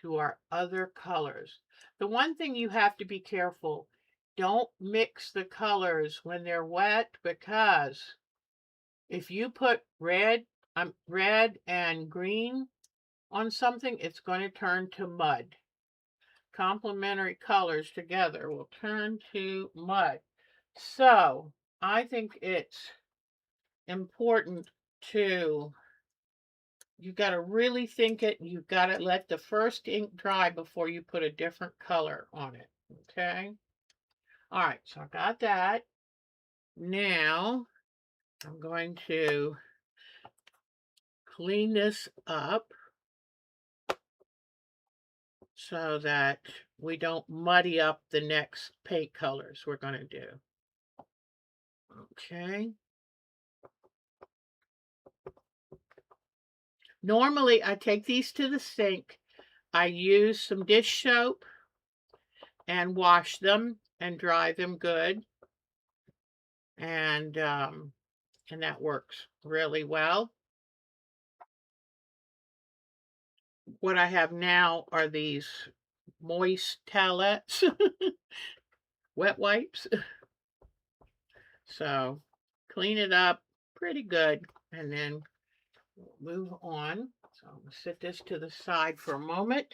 S1: to our other colors. The one thing you have to be careful, don't mix the colors when they're wet, because if you put red and green on something, it's going to turn to mud. Complementary colors together will turn to mud. So I think it's important to, you got to really think it. You've got to let the first ink dry before you put a different color on it. Okay. All right. So I got that. Now I'm going to clean this up so that we don't muddy up the next paint colors we're going to do. Okay. Normally I take these to the sink. I use some dish soap and wash them and dry them good. And that works really well. What I have now are these moist towelettes, wet wipes. So clean it up pretty good and then we'll move on. So I'm going to set this to the side for a moment.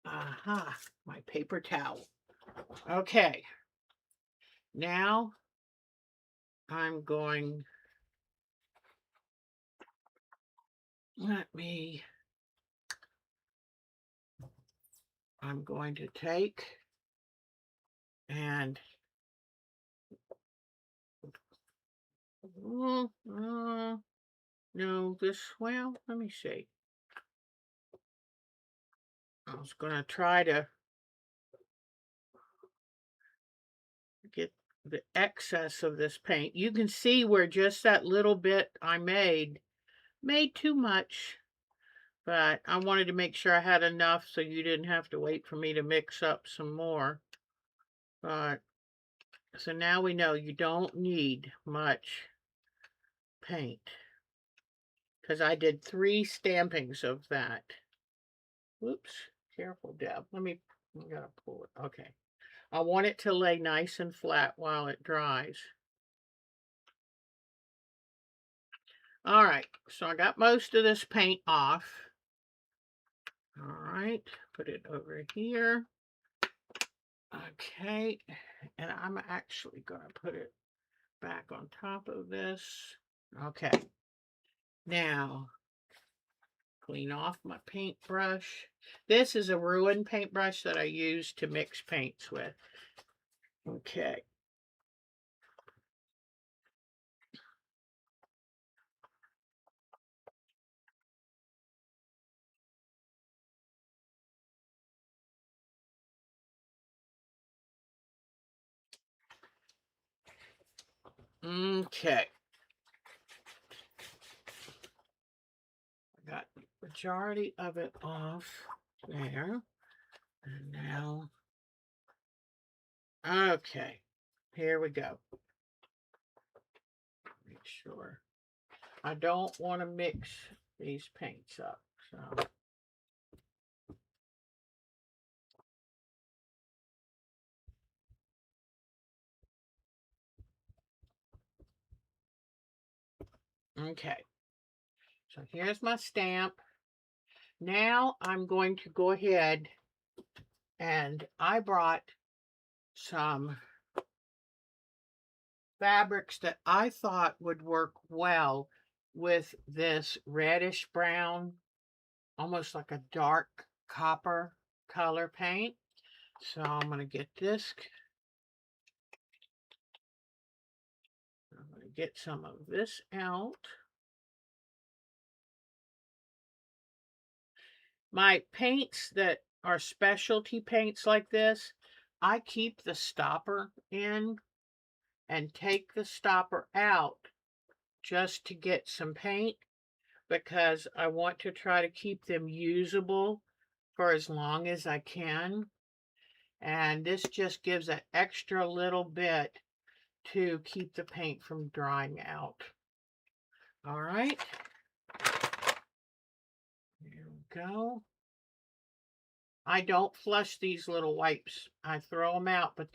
S1: Aha, my paper towel. Okay, now I'm going, I'm going to take and no, this, well, let me see. I was going to try to get the excess of this paint. You can see where just that little bit I made too much, but I wanted to make sure I had enough so you didn't have to wait for me to mix up some more. But so now we know you don't need much paint because I did 3 stampings of that. Whoops, careful, Deb. I gotta pull it. Okay. I want it to lay nice and flat while it dries. All right, so I got most of this paint off. All right, put it over here. Okay, and I'm actually gonna put it back on top of this. Okay, now clean off my paintbrush. This is a Ruin paintbrush that I use to mix paints with. Okay. Okay. I got the majority of it off there. And now, okay, here we go. Make sure. I don't want to mix these paints up, so. Okay, so here's my stamp. Now I'm going to go ahead and I brought some fabrics that I thought would work well with this reddish brown, almost like a dark copper color paint. So I'm going to get this. I'm going to get some of this out. My paints that are specialty paints like this, I keep the stopper in and take the stopper out just to get some paint because I want to try to keep them usable for as long as I can. And this just gives an extra little bit to keep the paint from drying out. All right. There we go. I don't flush these little wipes. I throw them out, but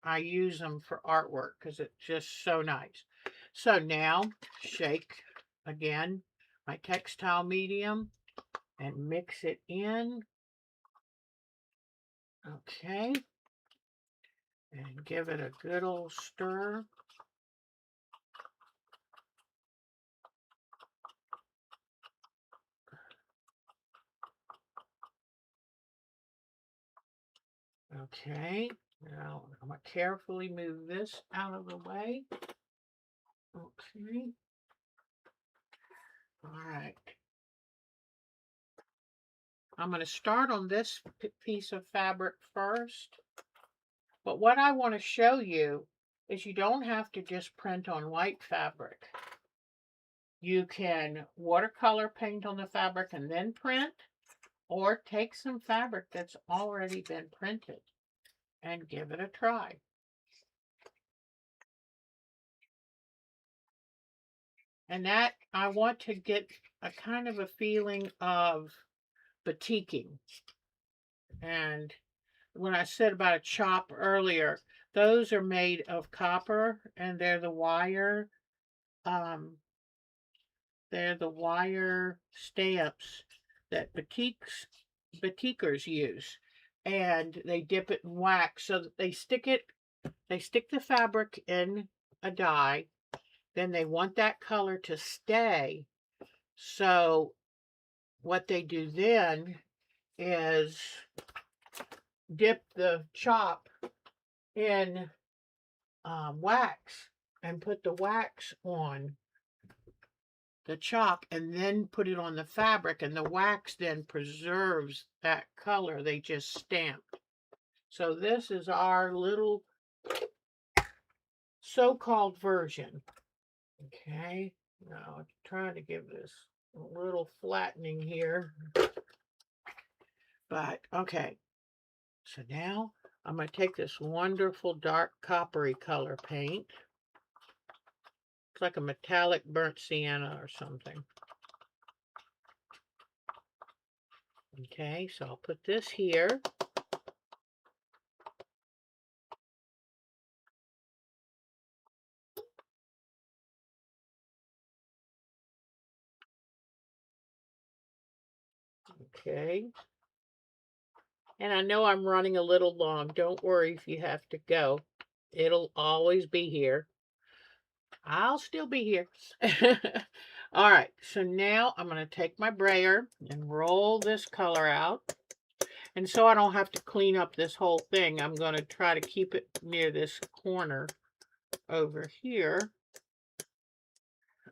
S1: I use them for artwork because it's just so nice. So now shake again my textile medium and mix it in. Okay. And give it a good old stir. Okay, now I'm going to carefully move this out of the way. Okay. All right. I'm going to start on this piece of fabric first. But what I want to show you is you don't have to just print on white fabric. You can watercolor paint on the fabric and then print, or take some fabric that's already been printed and give it a try. And that, I want to get a kind of a feeling of batiking. And when I said about a chop earlier, those are made of copper and they're the wire stamps that batikers use. And they dip it in wax so that they stick the fabric in a dye. Then they want that color to stay. So what they do then is dip the chop in wax and put the wax on the chop and then put it on the fabric, and the wax then preserves that color they just stamped. So this is our little so-called version. Okay, now I'm trying to give this a little flattening here, but okay. So now I'm going to take this wonderful dark coppery color paint. It's like a metallic burnt sienna or something. Okay, so I'll put this here. Okay. And I know I'm running a little long. Don't worry if you have to go. It'll always be here. I'll still be here. All right, so now I'm going to take my brayer and roll this color out. And so I don't have to clean up this whole thing, I'm going to try to keep it near this corner over here.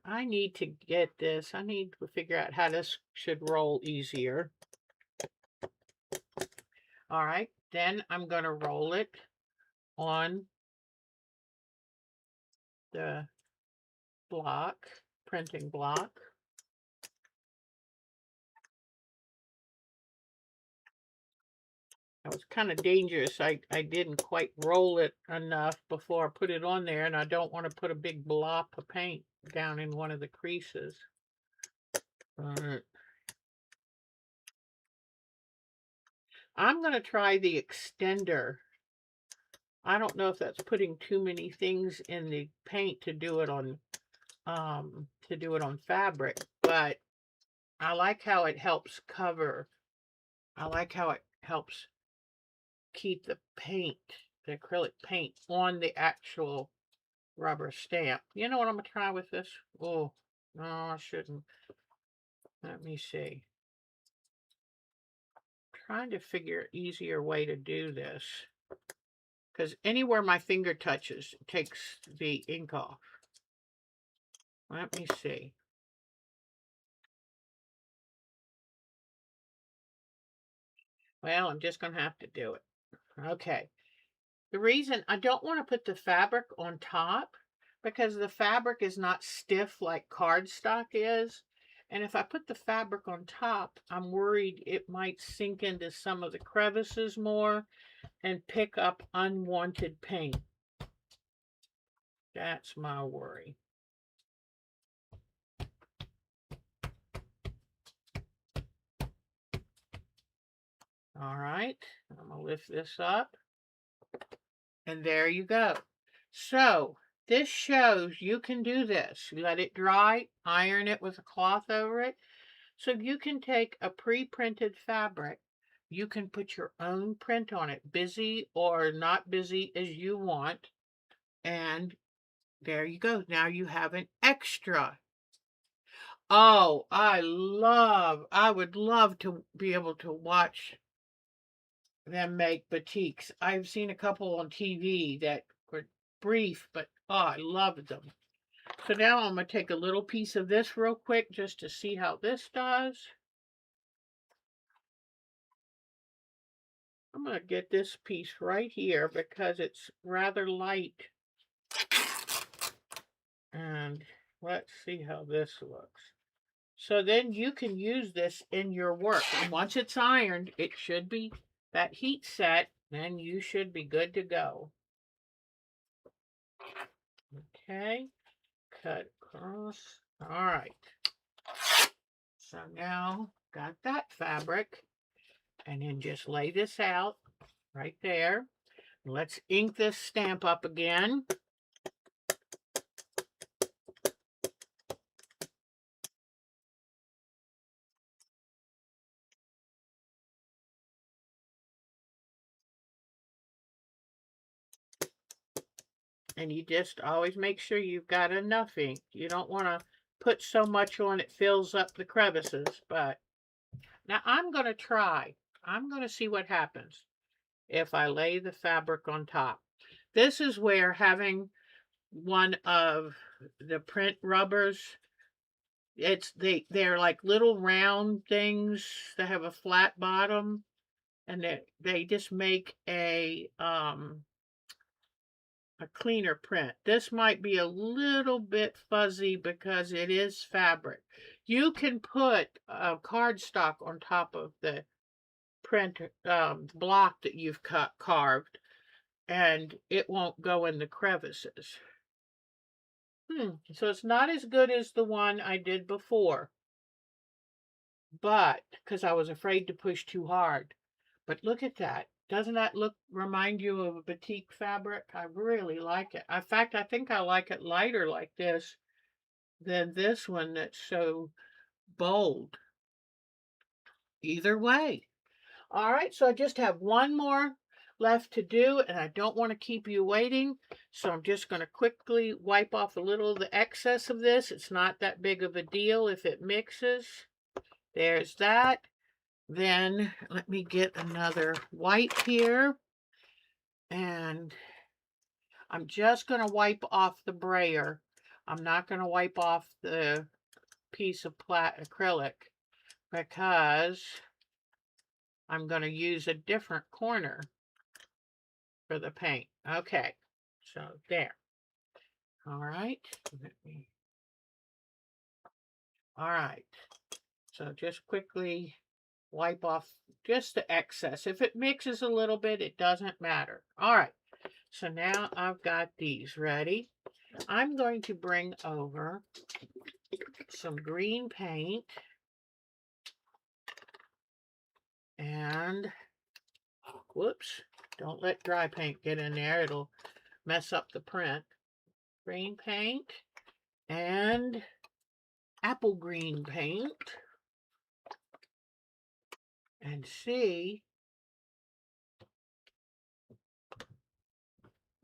S1: I need to get this. I need to figure out how this should roll easier. All right, then I'm going to roll it on the block, printing block. It was kind of dangerous. I didn't quite roll it enough before I put it on there, and I don't want to put a big blob of paint down in one of the creases. I'm going to try the extender. I don't know if that's putting too many things in the paint to do it on fabric, but I like how it helps cover. I like how it helps keep the paint, the acrylic paint, on the actual rubber stamp. You know what I'm going to try with this? Oh, no, I shouldn't. Let me see. Trying to figure an easier way to do this. Because anywhere my finger touches, it takes the ink off. Let me see. Well, I'm just going to have to do it. Okay. The reason I don't want to put the fabric on top, because the fabric is not stiff like cardstock is. And if I put the fabric on top, I'm worried it might sink into some of the crevices more and pick up unwanted paint. That's my worry. All right, I'm going to lift this up. And there you go. So this shows you can do this. You let it dry, iron it with a cloth over it. So you can take a pre-printed fabric. You can put your own print on it, busy or not busy as you want. And there you go. Now you have an extra. Oh, I would love to be able to watch them make batiks. I've seen a couple on TV that were brief, but oh, I loved them. So now I'm going to take a little piece of this real quick just to see how this does. I'm going to get this piece right here because it's rather light. And let's see how this looks. So then you can use this in your work. And once it's ironed, it should be that heat set, then you should be good to go. Okay, cut across. All right. So now got that fabric, and then just lay this out right there. Let's ink this stamp up again. And you just always make sure you've got enough ink. You don't want to put so much on it fills up the crevices. But now I'm going to try. I'm going to see what happens if I lay the fabric on top. This is where having one of the print rubbers, they're like little round things that have a flat bottom, and they just make a cleaner print. This might be a little bit fuzzy because it is fabric. You can put cardstock on top of the print block that you've carved, and it won't go in the crevices. So it's not as good as the one I did before, but because I was afraid to push too hard. But look at that. Doesn't that remind you of a batik fabric? I really like it. In fact, I think I like it lighter like this than this one that's so bold. Either way. All right, so I just have one more left to do, and I don't want to keep you waiting. So I'm just going to quickly wipe off a little of the excess of this. It's not that big of a deal if it mixes. There's that. Then let me get another white here. And I'm just going to wipe off the brayer. I'm not going to wipe off the piece of acrylic because I'm going to use a different corner for the paint. Okay, so there. All right. All right. So just quickly wipe off just the excess. If it mixes a little bit, it doesn't matter. All right. So now I've got these ready. I'm going to bring over some green paint and, whoops, don't let dry paint get in there. It'll mess up the print. Green paint and apple green paint, and see.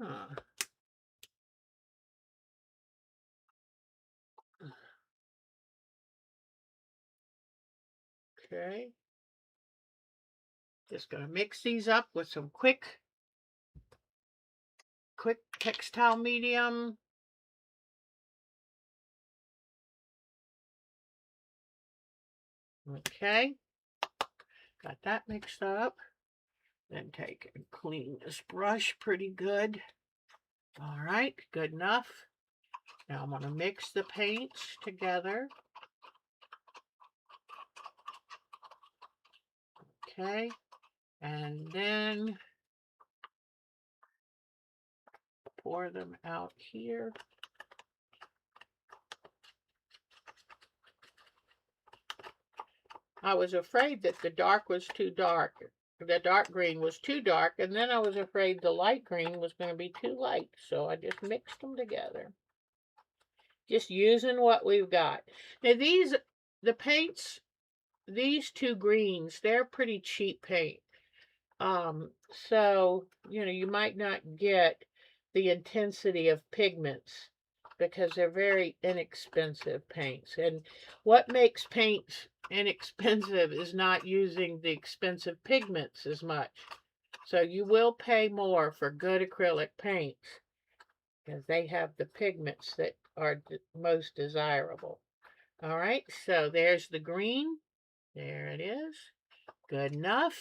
S1: Huh. Okay. Just going to mix these up with some quick textile medium. Okay. Got that mixed up. Then take and clean this brush pretty good. All right, good enough. Now I'm going to mix the paints together. Okay. And then pour them out here. I was afraid that the dark was too dark. The dark green was too dark, and then I was afraid the light green was going to be too light, so I just mixed them together. Just using what we've got. Now the paints, these two greens, they're pretty cheap paint. So, you might not get the intensity of pigments because they're very inexpensive paints. And what makes paints inexpensive is not using the expensive pigments as much. So you will pay more for good acrylic paints because they have the pigments that are most desirable. All right, so there's the green. There it is. Good enough.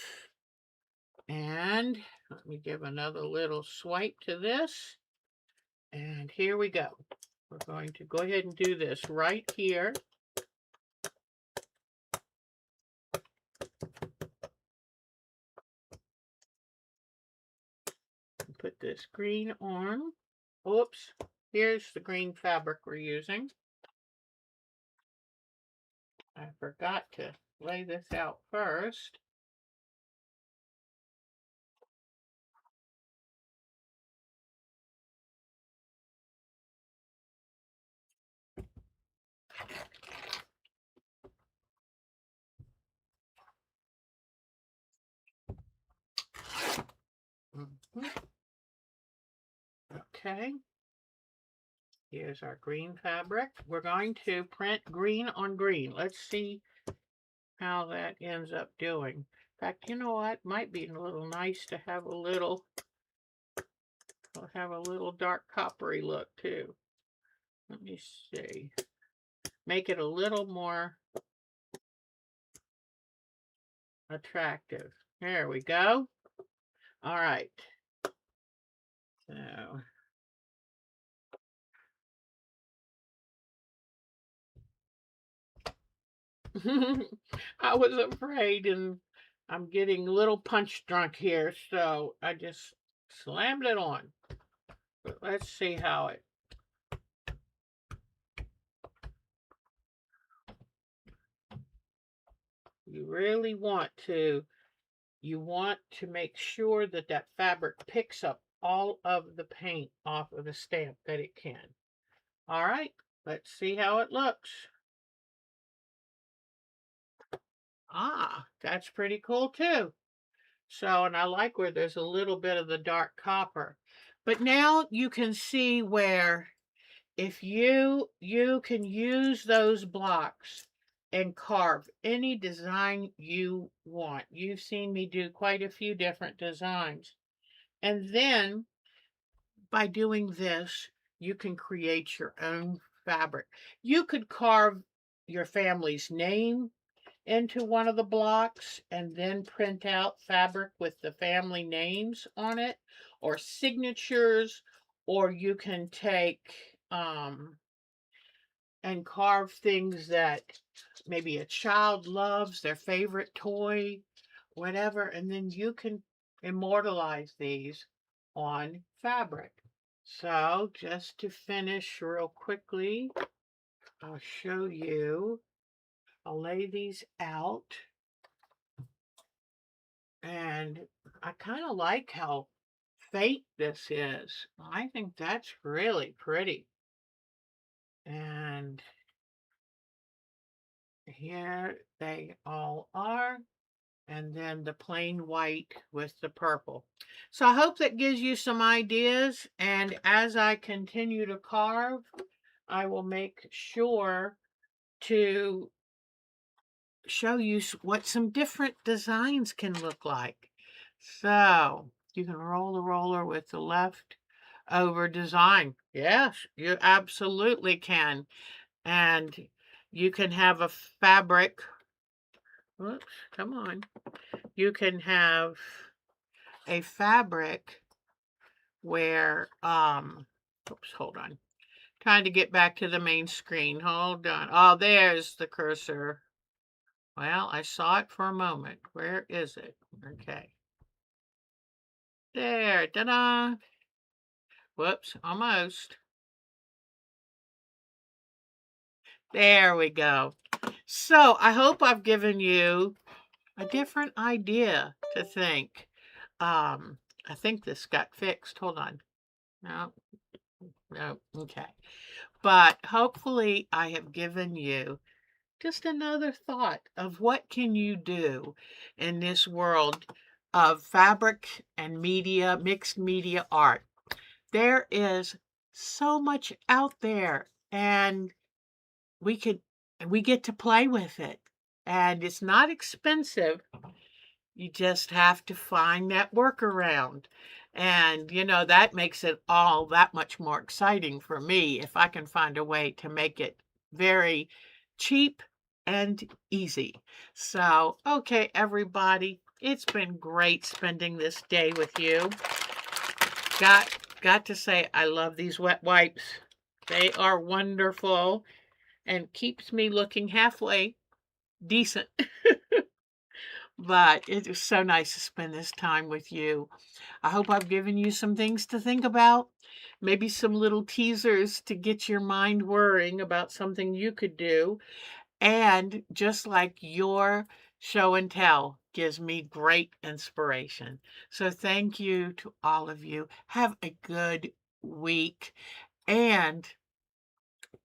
S1: And let me give another little swipe to this. And here we go. We're going to go ahead and do this right here. Put this green on. Oops, here's the green fabric we're using. I forgot to lay this out first. Okay. Here's our green fabric. We're going to print green on green. Let's see how that ends up doing. In fact, you know what? Might be a little nice to have a little dark coppery look too. Let me see. Make it a little more attractive. There we go. All right. So I was afraid, and I'm getting a little punch drunk here, so I just slammed it on. But let's see how it. You really want to make sure that that fabric picks up all of the paint off of the stamp that it can. All right, let's see how it looks. Ah, that's pretty cool too. So, and I like where there's a little bit of the dark copper. But now you can see where if you can use those blocks and carve any design you want. You've seen me do quite a few different designs. And then by doing this, you can create your own fabric. You could carve your family's name into one of the blocks and then print out fabric with the family names on it, or signatures, or you can take um, and carve things that maybe a child loves, their favorite toy, whatever, and then you can immortalize these on fabric. So just to finish real quickly, I'll show you. I'll lay these out, and I kind of like how fake this is. I think that's really pretty. And here they all are. And then the plain white with the purple. So I hope that gives you some ideas. And as I continue to carve, I will make sure to show you what some different designs can look like. So you can roll the roller with the left over design. Yes, you absolutely can. And you can have a fabric. Whoops, come on. You can have a fabric where, oops, hold on. Trying to get back to the main screen. Hold on. Oh, there's the cursor. Well, I saw it for a moment. Where is it? Okay. There. Ta-da. Whoops, almost. There we go. So I hope I've given you a different idea to think. I think this got fixed. Hold on. No, no, okay. But hopefully I have given you just another thought of what can you do in this world of fabric and media, mixed media art. There is so much out there, and we could we get to play with it. And it's not expensive. You just have to find that workaround. And, that makes it all that much more exciting for me if I can find a way to make it very cheap and easy. So, okay, everybody, it's been great spending this day with you. Got to say, I love these wet wipes. They are wonderful and keeps me looking halfway decent. But it was so nice to spend this time with you. I hope I've given you some things to think about, maybe some little teasers to get your mind worrying about something you could do. And just like your show and tell gives me great inspiration. So thank you to all of you. Have a good week and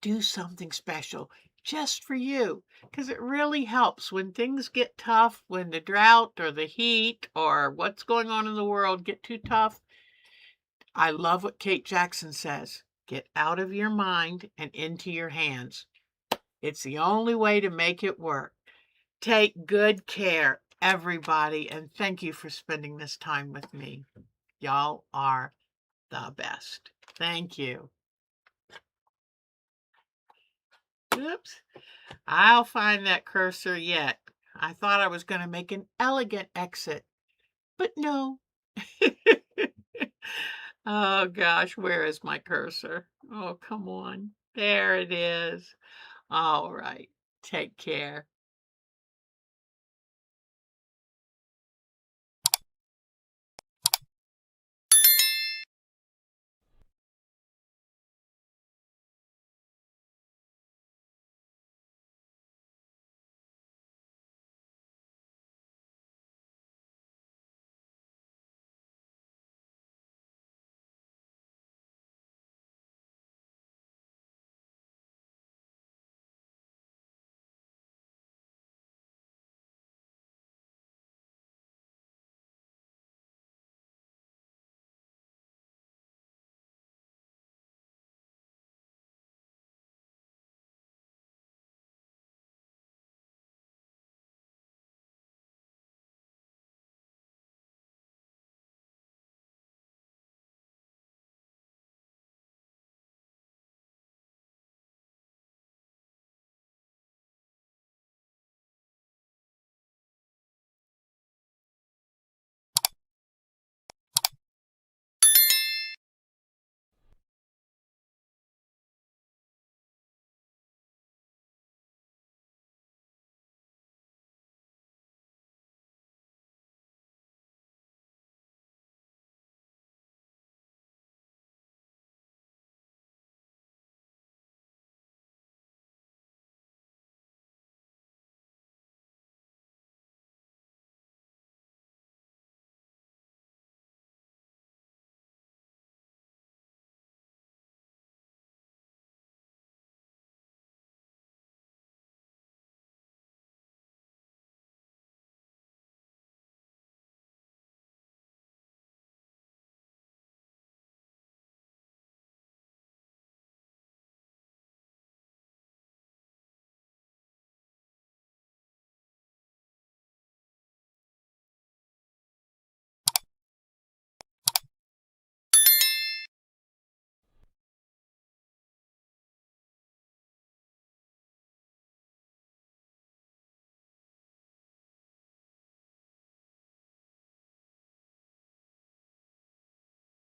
S1: do something special just for you, because it really helps when things get tough, when the drought or the heat or what's going on in the world get too tough. I love what Kate Jackson says: get out of your mind and into your hands. It's the only way to make it work. Take good care, everybody, and thank you for spending this time with me. Y'all are the best. Thank you. Oops. I'll find that cursor yet. I thought I was going to make an elegant exit, but no. Oh gosh, where is my cursor? Oh, come on. There it is. All right. Take care.